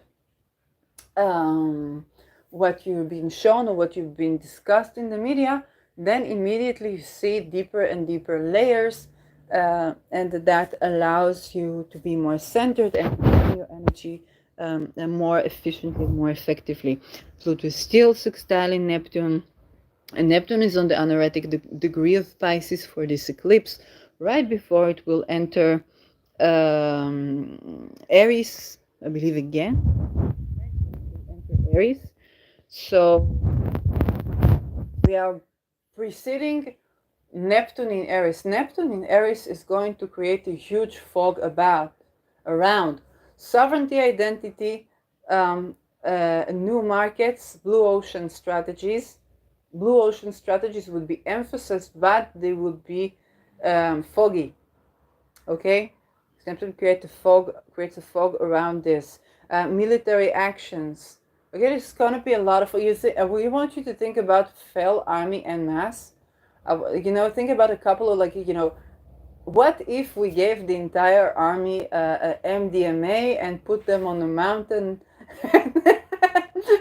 A: what you've been shown or what you've been discussed in the media, then immediately you see deeper and deeper layers, and that allows you to be more centered and your energy and more efficiently, more effectively. Pluto is still sextile in Neptune, and Neptune is on the anaretic degree of Pisces for this eclipse, right before it will enter Aries, I believe again. Enter Aries. So we are preceding Neptune in Aries. Neptune in Aries is going to create a huge fog around sovereignty, identity, new markets, blue ocean strategies. Blue ocean strategies would be emphasized, but they would be foggy. Okay, Neptune creates a fog around this. Military actions. Okay, there's gonna be a lot of you. We want you to think about fell army en masse. Think about a couple of what if we gave the entire army MDMA and put them on a mountain?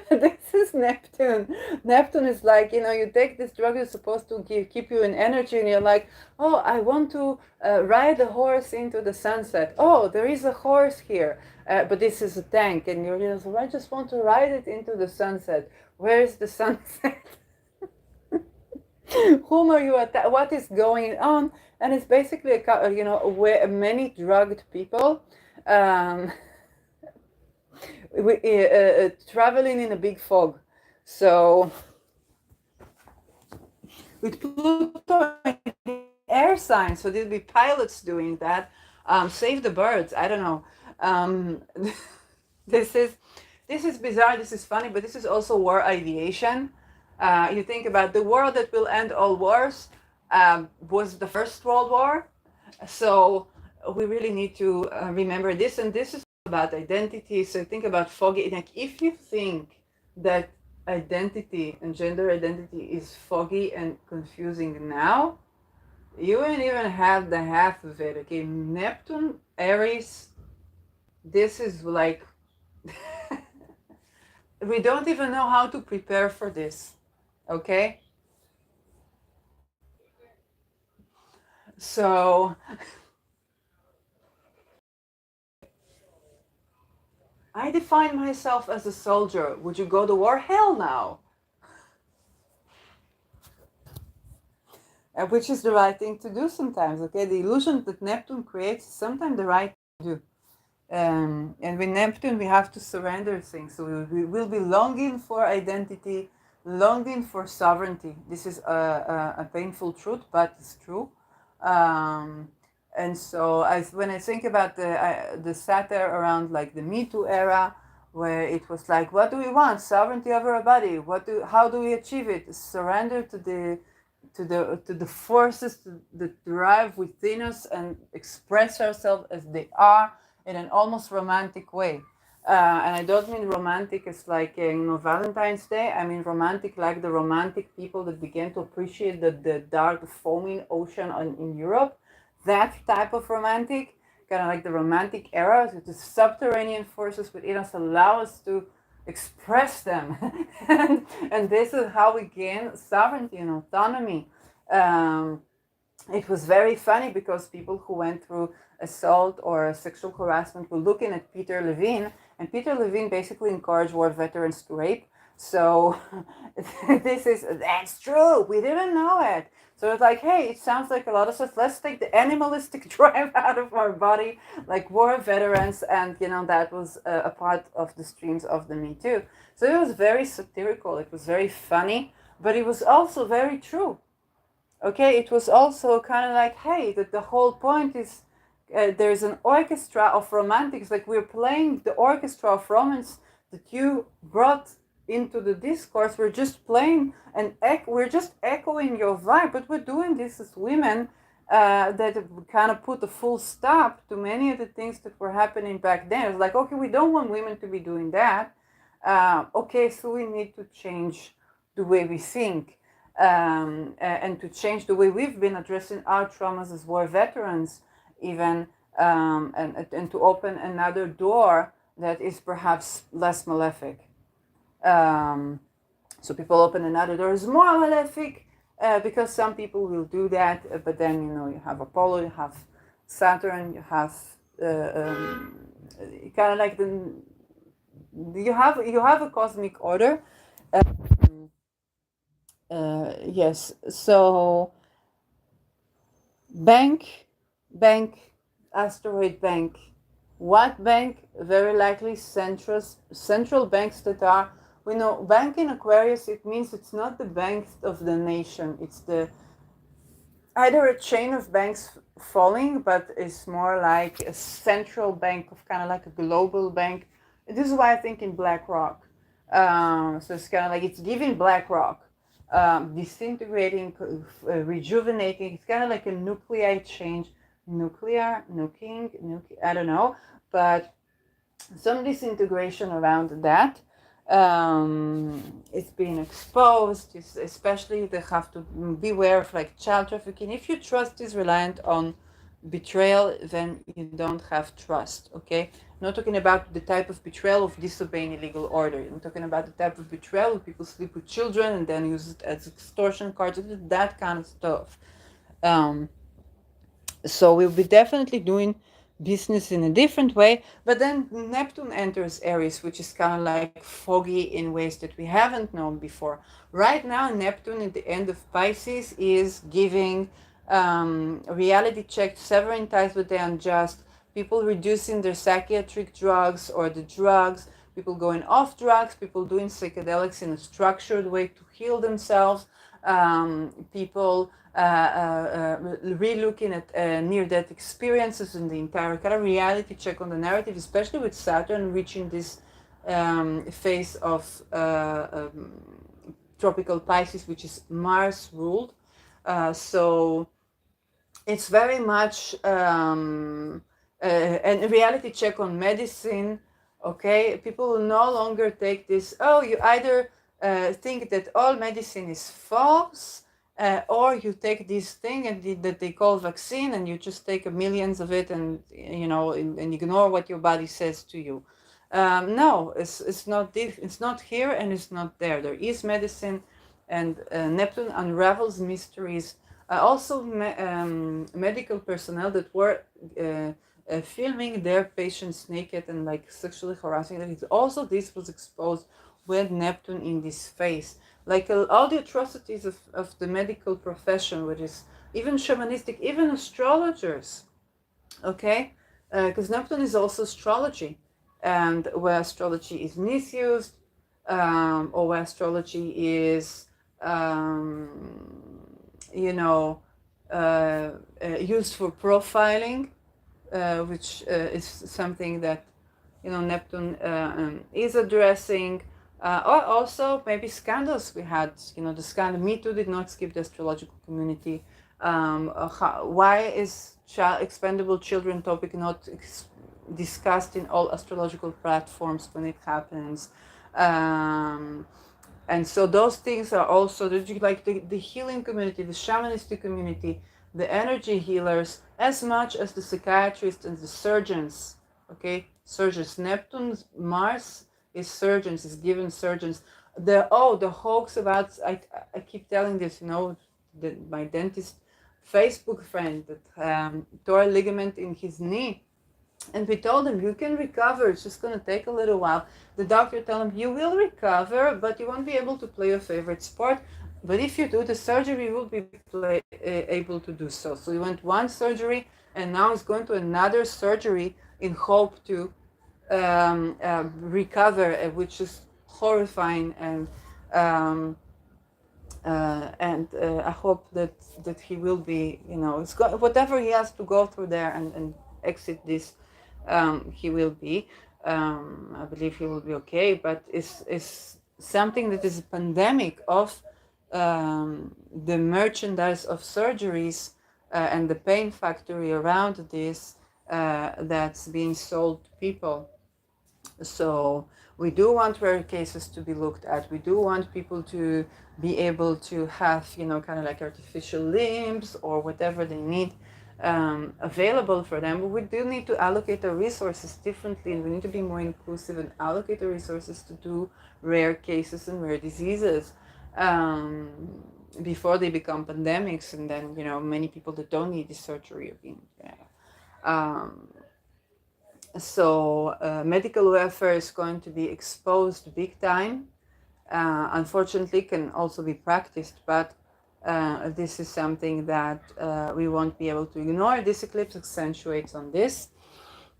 A: This is Neptune. Neptune is like, you take this drug that's supposed to keep you in energy, and you're like, oh, I want to ride a horse into the sunset. Oh, there is a horse here, but this is a tank, and you're just, I just want to ride it into the sunset. Where is the sunset? Whom are you what is going on? And it's basically where many drugged people um, traveling in a big fog. So with Pluto air sign, so there'll be pilots doing that. Save the birds. I don't know. This is bizarre. This is funny, but this is also war aviation. You think about the war that will end all wars, was the First World War. So we really need to remember this, and this is about identity. So think about foggy. Like if you think that identity and gender identity is foggy and confusing now, you won't even have the half of it. Okay, Neptune, Aries. This is like we don't even know how to prepare for this. Okay, so I define myself as a soldier. Would you go to war? Hell no. Which is the right thing to do sometimes. Okay, the illusion that Neptune creates is sometimes the right thing to do. And with Neptune, we have to surrender things. So we will be longing for identity, longing for sovereignty. This is a painful truth, but it's true. And so when I think about the satire around like the Me Too era, where it was like, what do we want? Sovereignty over our body. How do we achieve it? Surrender to the forces that drive within us and express ourselves as they are in an almost romantic way. And I don't mean romantic as like Valentine's Day. I mean romantic like the romantic people that began to appreciate the dark foaming ocean in Europe. That type of romantic, kind of like the romantic era, with the subterranean forces within us allow us to express them. and this is how we gain sovereignty and autonomy. It was very funny because people who went through assault or sexual harassment were looking at Peter Levine, and Peter Levine basically encouraged war veterans to rape. So that's true. We didn't know it. So it's like, hey, it sounds like a lot of stuff. Let's take the animalistic drive out of our body, like war veterans, and that was a part of the streams of the Me Too. So it was very satirical. It was very funny, but it was also very true. Okay, it was also kind of like, hey, that the whole point is there's an orchestra of romantics, like we're playing the orchestra of romance that you brought into the discourse. We're just playing and we're just echoing your vibe, but we're doing this as women that kind of put a full stop to many of the things that were happening back then. It's like, okay, we don't want women to be doing that. Okay, so we need to change the way we think, and to change the way we've been addressing our traumas as war veterans, even, and to open another door that is perhaps less malefic. Um, so people open another door is more malefic, because some people will do that, but then you have Apollo, you have Saturn, you have kind of like you have a cosmic order. Yes, so bank, bank, asteroid bank. What bank? Very likely central banks that are, we know, bank in Aquarius, it means it's not the bank of the nation. It's the either a chain of banks falling, but it's more like a central bank of kind of like a global bank. This is why I think in BlackRock. So it's kind of like it's giving BlackRock, disintegrating, rejuvenating. It's kind of like a nuclei change, I don't know, but some disintegration around that. It's being exposed, especially they have to beware of like child trafficking. If your trust is reliant on betrayal, then you don't have trust. Okay, I'm not talking about the type of betrayal of disobeying illegal order. I'm talking about the type of betrayal where people sleep with children and then use it as extortion cards, that kind of stuff. So we'll be definitely doing business in a different way. But then Neptune enters Aries, which is kind of like foggy in ways that we haven't known before. Right now, Neptune at the end of Pisces is giving reality check, severing ties with the unjust, people reducing their psychiatric drugs or the drugs, people going off drugs, people doing psychedelics in a structured way to heal themselves, people re-looking at near-death experiences and the entire kind of reality check on the narrative, especially with Saturn reaching this phase of tropical Pisces, which is Mars ruled. So it's very much a reality check on medicine. Okay, people will no longer take this, oh, you either think that all medicine is false, or you take this thing that they call vaccine and you just take millions of it and and ignore what your body says to you. No, it's not it's not here and it's not there. There is medicine, and Neptune unravels mysteries. Also, medical personnel that were filming their patients naked and like sexually harassing them. Also, this was exposed with Neptune in this phase. Like all the atrocities of the medical profession, which is even shamanistic, even astrologers, okay? Because Neptune is also astrology, and where astrology is misused, or where astrology is used for profiling, which is something that Neptune is addressing. Or also maybe scandals we had. The scandal Me Too did not skip the astrological community. Why is expendable children topic not discussed in all astrological platforms when it happens? And so those things are also like the healing community, the shamanistic community, the energy healers, as much as the psychiatrists and the surgeons. Okay, surgeons. Neptune's Mars is surgeons, is given surgeons. The hoax about, I keep telling this, my dentist Facebook friend that tore a ligament in his knee. And we told him, you can recover, it's just going to take a little while. The doctor told him, you will recover, but you won't be able to play your favorite sport. But if you do the surgery, you will be able to do so. So he went one surgery, and now he's going to another surgery in hope to recover, which is horrifying. And And I hope that he will be, whatever he has to go through there and exit this, he will be. I believe he will be okay. But it's something that is a pandemic of the merchandise of surgeries and the pain factory around this that's being sold to people. So we do want rare cases to be looked at. We do want people to be able to have, kind of like artificial limbs or whatever they need available for them. But we do need to allocate our resources differently, and we need to be more inclusive and allocate the resources to do rare cases and rare diseases before they become pandemics, and then many people that don't need the surgery are being. Um, so medical welfare is going to be exposed big time. Unfortunately, can also be practiced, but this is something that we won't be able to ignore. This eclipse accentuates on this.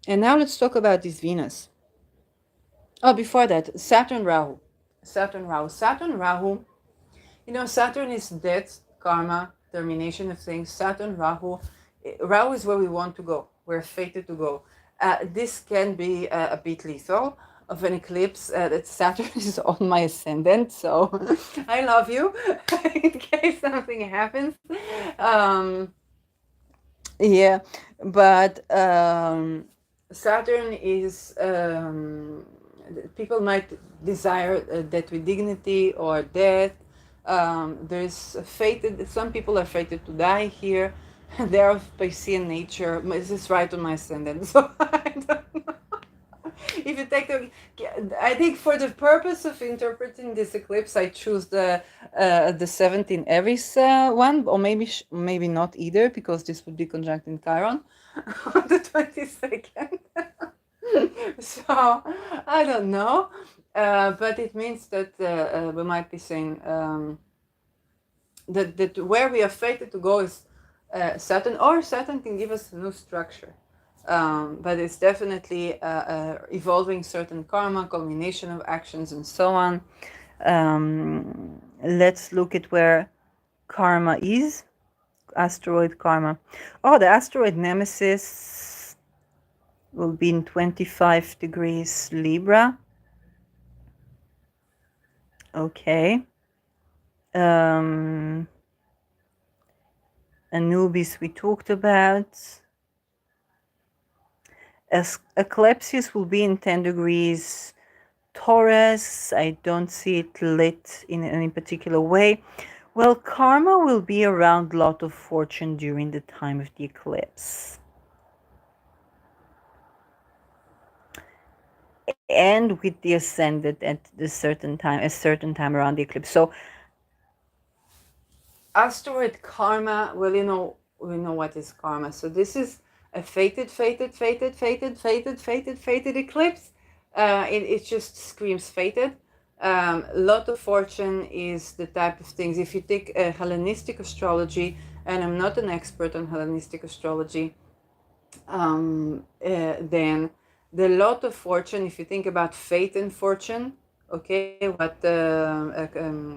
A: And now let's talk about this Venus. Oh, before that, Saturn Rahu. Saturn Rahu. Saturn is death, karma, termination of things. Saturn Rahu. Rahu is where we want to go. We're fated to go. This can be a bit lethal of an eclipse. That Saturn is on my ascendant, so I love you in case something happens. Um, yeah, but Saturn is people might desire death with dignity or death. There's fated. Some people are fated to die here. They are of Piscean nature. This is right on my ascendant, so I don't know. If you take I think for the purpose of interpreting this eclipse, I choose the 17 Aries one, or maybe not either, because this would be conjunct in Chiron on the 22nd. So I don't know, but it means that we might be saying that where we are fated to go is Saturn, or Saturn can give us a new structure. But it's definitely evolving certain karma, culmination of actions, and so on. Let's look at where karma is. Asteroid karma. Oh, the asteroid nemesis will be in 25 degrees Libra. Okay. Anubis we talked about. As eclipses will be in 10 degrees Taurus. I don't see it lit in any particular way. Well, karma will be around lot of fortune during the time of the eclipse. And with the ascendant at a certain time around the eclipse. So asteroid karma, well, we know what is karma. So this is a fated eclipse. It just screams fated. Lot of fortune is the type of things. If you take Hellenistic astrology, and I'm not an expert on Hellenistic astrology, then the lot of fortune, if you think about fate and fortune, okay, what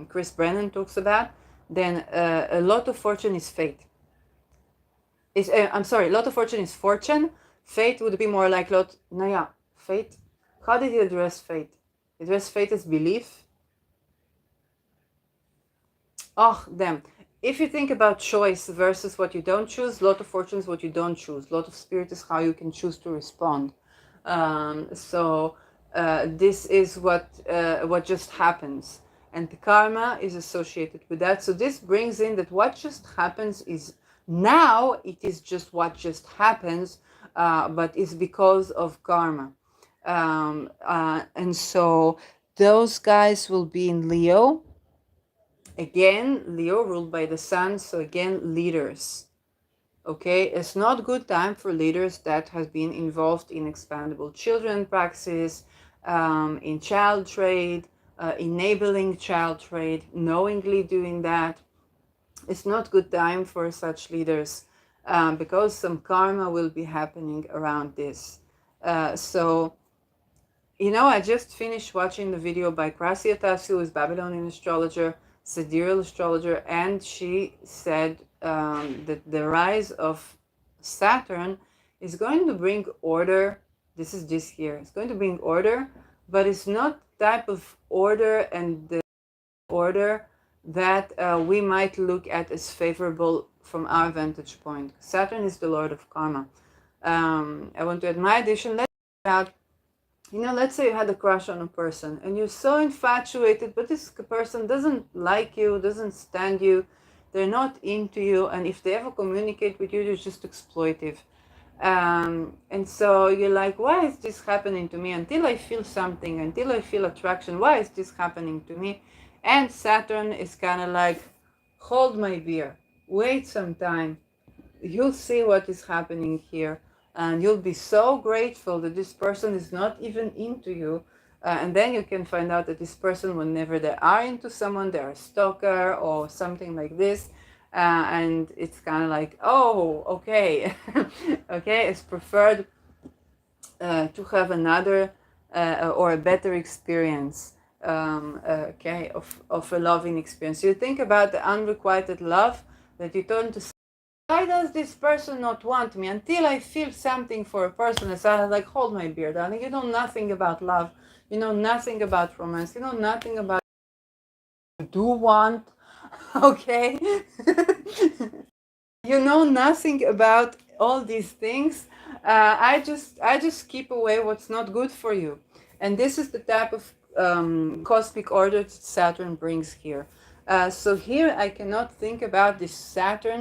A: Chris Brennan talks about, then a lot of fortune is fate. I'm sorry, a lot of fortune is fortune. Fate would be more like fate. How did he address fate? He addressed fate as belief. Oh, damn. If you think about choice versus what you don't choose, lot of fortune is what you don't choose. Lot of spirit is how you can choose to respond. This is what just happens, and the karma is associated with that. So this brings in that what just happens is now it is just what just happens, but it's because of karma. And so those guys will be in Leo. Again, Leo ruled by the sun, so again, leaders. Okay, it's not good time for leaders that have been involved in expandable children praxis, in child trade, enabling child trade, knowingly doing that. It's not good time for such leaders because some karma will be happening around this. I just finished watching the video by Krasia Tassi, who is Babylonian astrologer, sidereal astrologer, and she said that the rise of Saturn is going to bring order. This is this year. It's going to bring order, but it's not type of order and the order that we might look at as favorable from our vantage point. Saturn is the lord of karma. I want to add my addition. Let's about, let's say you had a crush on a person and you're so infatuated, but this person doesn't like you, doesn't stand you, they're not into you, and if they ever communicate with you, they're just exploitive. And so you're like, why is this happening to me? Until I feel something, until I feel attraction, why is this happening to me? And Saturn is kind of like, hold my beer, wait some time, you'll see what is happening here, and you'll be so grateful that this person is not even into you. And then you can find out that this person, whenever they are into someone, they're a stalker or something like this. And it's kind of like, oh, okay. Okay, it's preferred to have another or a better experience, okay, of a loving experience. You think about the unrequited love that you turn to. Why does this person not want me? Until I feel something for a person, it's like, hold my beer, darling. You know nothing about love. You know nothing about romance. You know nothing about what you do want. Okay? You know nothing about all these things. I just keep away what's not good for you. And this is the type of cosmic order that Saturn brings here. So here I cannot think about this Saturn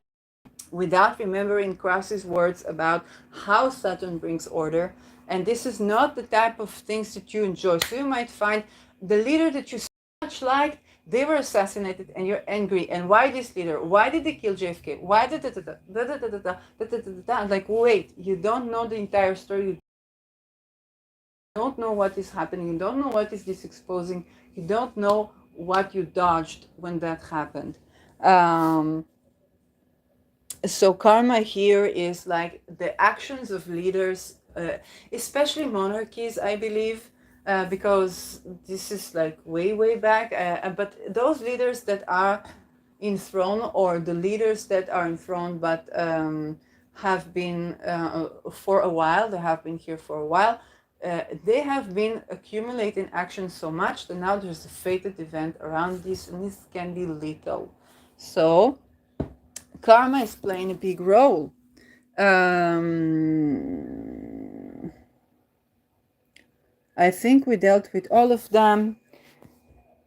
A: without remembering Krause's words about how Saturn brings order. And this is not the type of things that you enjoy. So you might find the leader that you so much liked, they were assassinated and you're angry. And why this leader? Why did they kill JFK? Why did like, wait, you don't know the entire story. You don't know what is happening. You don't know what is this exposing. You don't know what you dodged when that happened. So karma here is like the actions of leaders, especially monarchies, I believe, because this is like way back. But those leaders that are enthroned, or the leaders that are enthroned but have been for a while, they have been here for a while, they have been accumulating action so much that now there's a fated event around this, and this can be lethal. So karma is playing a big role. I think we dealt with all of them.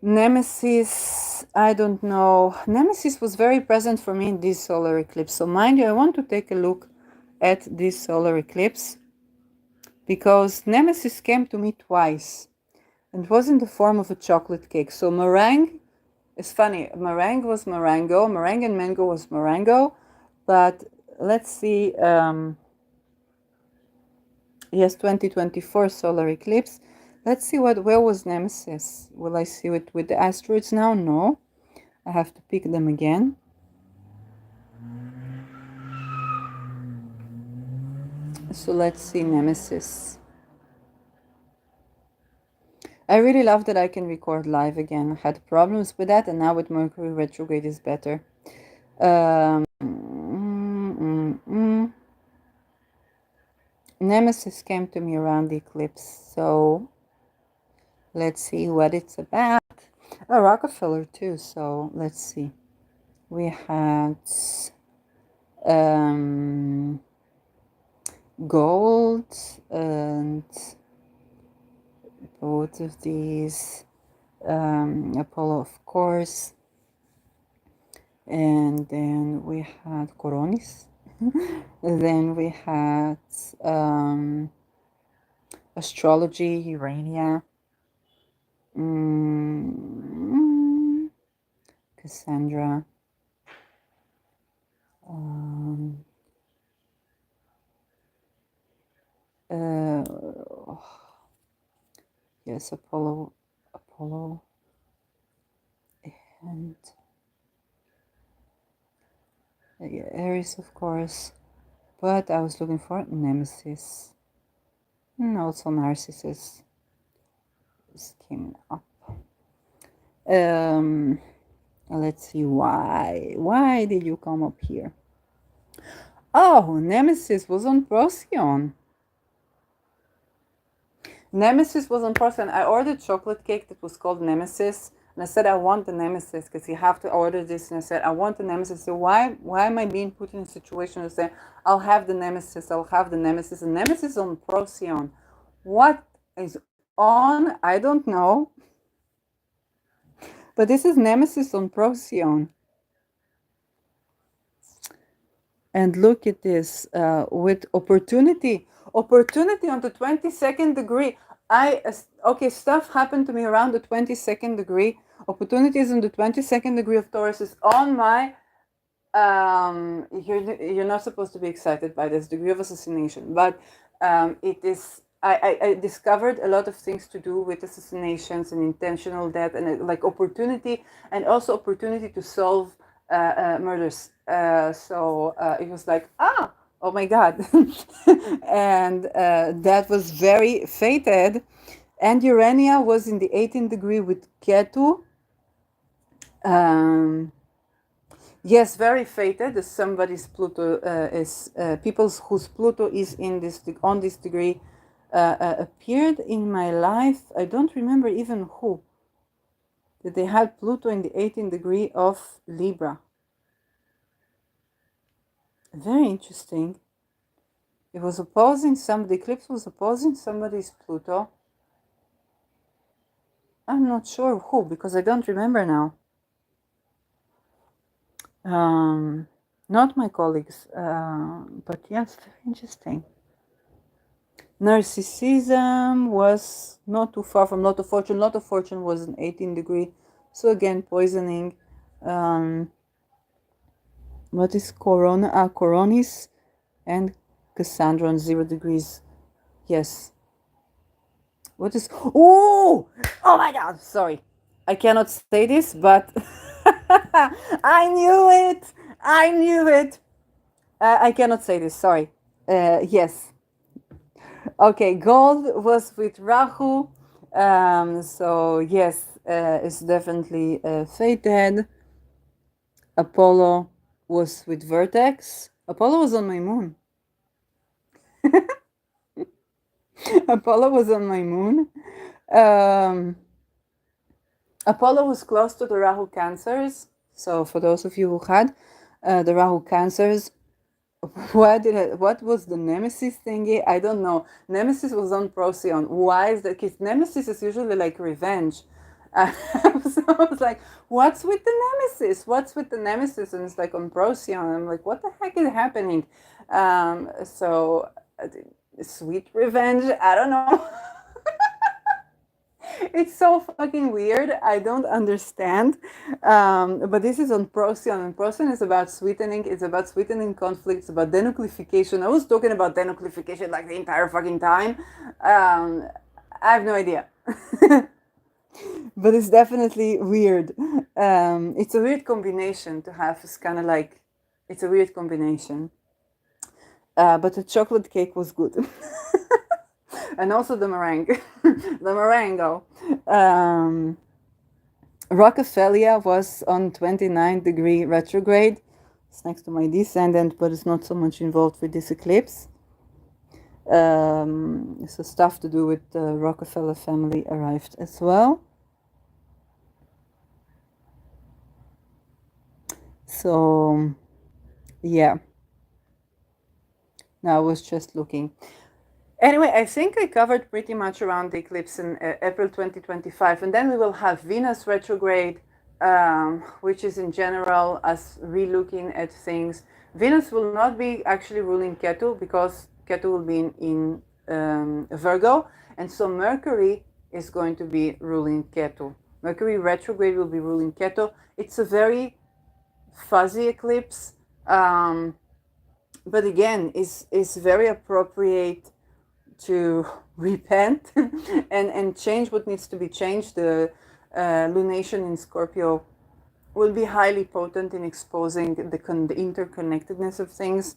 A: Nemesis, I don't know. Nemesis was very present for me in this solar eclipse. So mind you, I want to take a look at this solar eclipse because Nemesis came to me twice and was in the form of a chocolate cake. So meringue, it's funny, meringue was meringue, meringue and mango was meringue, but let's see, yes, 2024 solar eclipse. Let's see where was Nemesis. Will I see it with the asteroids now? No. I have to pick them again. So let's see Nemesis. I really love that I can record live again. I had problems with that, and now with Mercury retrograde is better. Nemesis came to me around the eclipse, so let's see what it's about. Oh, Rockefeller too, so let's see. We had gold and both of these, Apollo of course, and then we had Coronis. Then we had astrology, Urania, Cassandra, yes, Apollo, and Aries, of course. But I was looking for Nemesis, and also Narcissus is came up. Let's see why. Why did you come up here? Oh, Nemesis was on Procyon. Nemesis was on Procyon. I ordered chocolate cake that was called Nemesis. And I said, I want the Nemesis because you have to order this. And I said, I want the Nemesis. So why am I being put in a situation to say, I'll have the Nemesis, I'll have the Nemesis. And Nemesis on Procyon. What is on? I don't know. But this is Nemesis on Procyon. And look at this with opportunity on the 22nd degree. Okay, stuff happened to me around the 22nd degree. Opportunities on the 22nd degree of Taurus is on my you're not supposed to be excited by this degree of assassination, but it is. I discovered a lot of things to do with assassinations and intentional death and like opportunity, and also opportunity to solve murders. So it was like, oh my God. And that was very fated. And Urania was in the 18th degree with Ketu. Yes, very fated. Somebody's Pluto is people's whose Pluto is in this on this degree appeared in my life. I don't remember even who. That they had Pluto in the 18th degree of Libra. Very interesting. It was opposing the eclipse was opposing somebody's Pluto. I'm not sure who because I don't remember now. Not my colleagues, but yes, very interesting. Narcissism was not too far from Lot of Fortune. Lot of Fortune was an 18 degree. So again, poisoning. What is Corona? Coronis and Cassandra on 0 degrees. Yes. What is... Oh my God. Sorry. I cannot say this, but I knew it. I cannot say this. Sorry. Yes. Okay, gold was with Rahu. So yes, it's definitely fated. Apollo was with Vertex. Apollo was on my moon. Apollo was on my moon. Apollo was close to the Rahu Cancers. So for those of you who had the Rahu Cancers, what was the Nemesis thingy? I don't know. Nemesis was on Procyon. Why is that? Because Nemesis is usually like revenge. So I was like, what's with the Nemesis? What's with the Nemesis? And it's like on Procyon. I'm like, what the heck is happening? So sweet revenge. I don't know. It's so fucking weird. I don't understand. But this is on Procyon, and Procyon is about sweetening. It's about sweetening conflicts, about denuclearification. I was talking about denuclearification like the entire fucking time. I have no idea. But it's definitely weird. It's a weird combination to have. It's kind of like, it's a weird combination. But the chocolate cake was good. And also the meringue, the meringue. Rockefeller was on 29 degree retrograde. It's next to my descendant, but it's not so much involved with this eclipse. So stuff to do with the Rockefeller family arrived as well. So, yeah. Now I was just looking. Anyway, I think I covered pretty much around the eclipse in April 2025. And then we will have Venus retrograde, which is in general us re-looking at things. Venus will not be actually ruling Ketu because Ketu will be in Virgo. And so Mercury is going to be ruling Ketu. Mercury retrograde will be ruling Ketu. It's a very fuzzy eclipse. But again, it's very appropriate to repent and change what needs to be changed. The lunation in Scorpio will be highly potent in exposing the interconnectedness of things.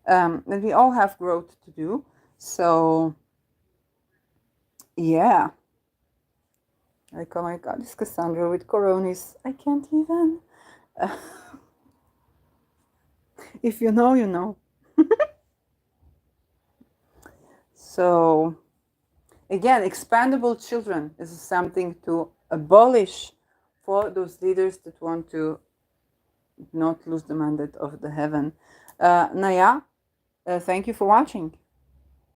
A: And we all have growth to do. So, yeah. Like, oh my God, this Cassandra with Coronis. I can't even. If you know, you know. So again, expandable children is something to abolish for those leaders that want to not lose the mandate of the heaven. Naya, thank you for watching.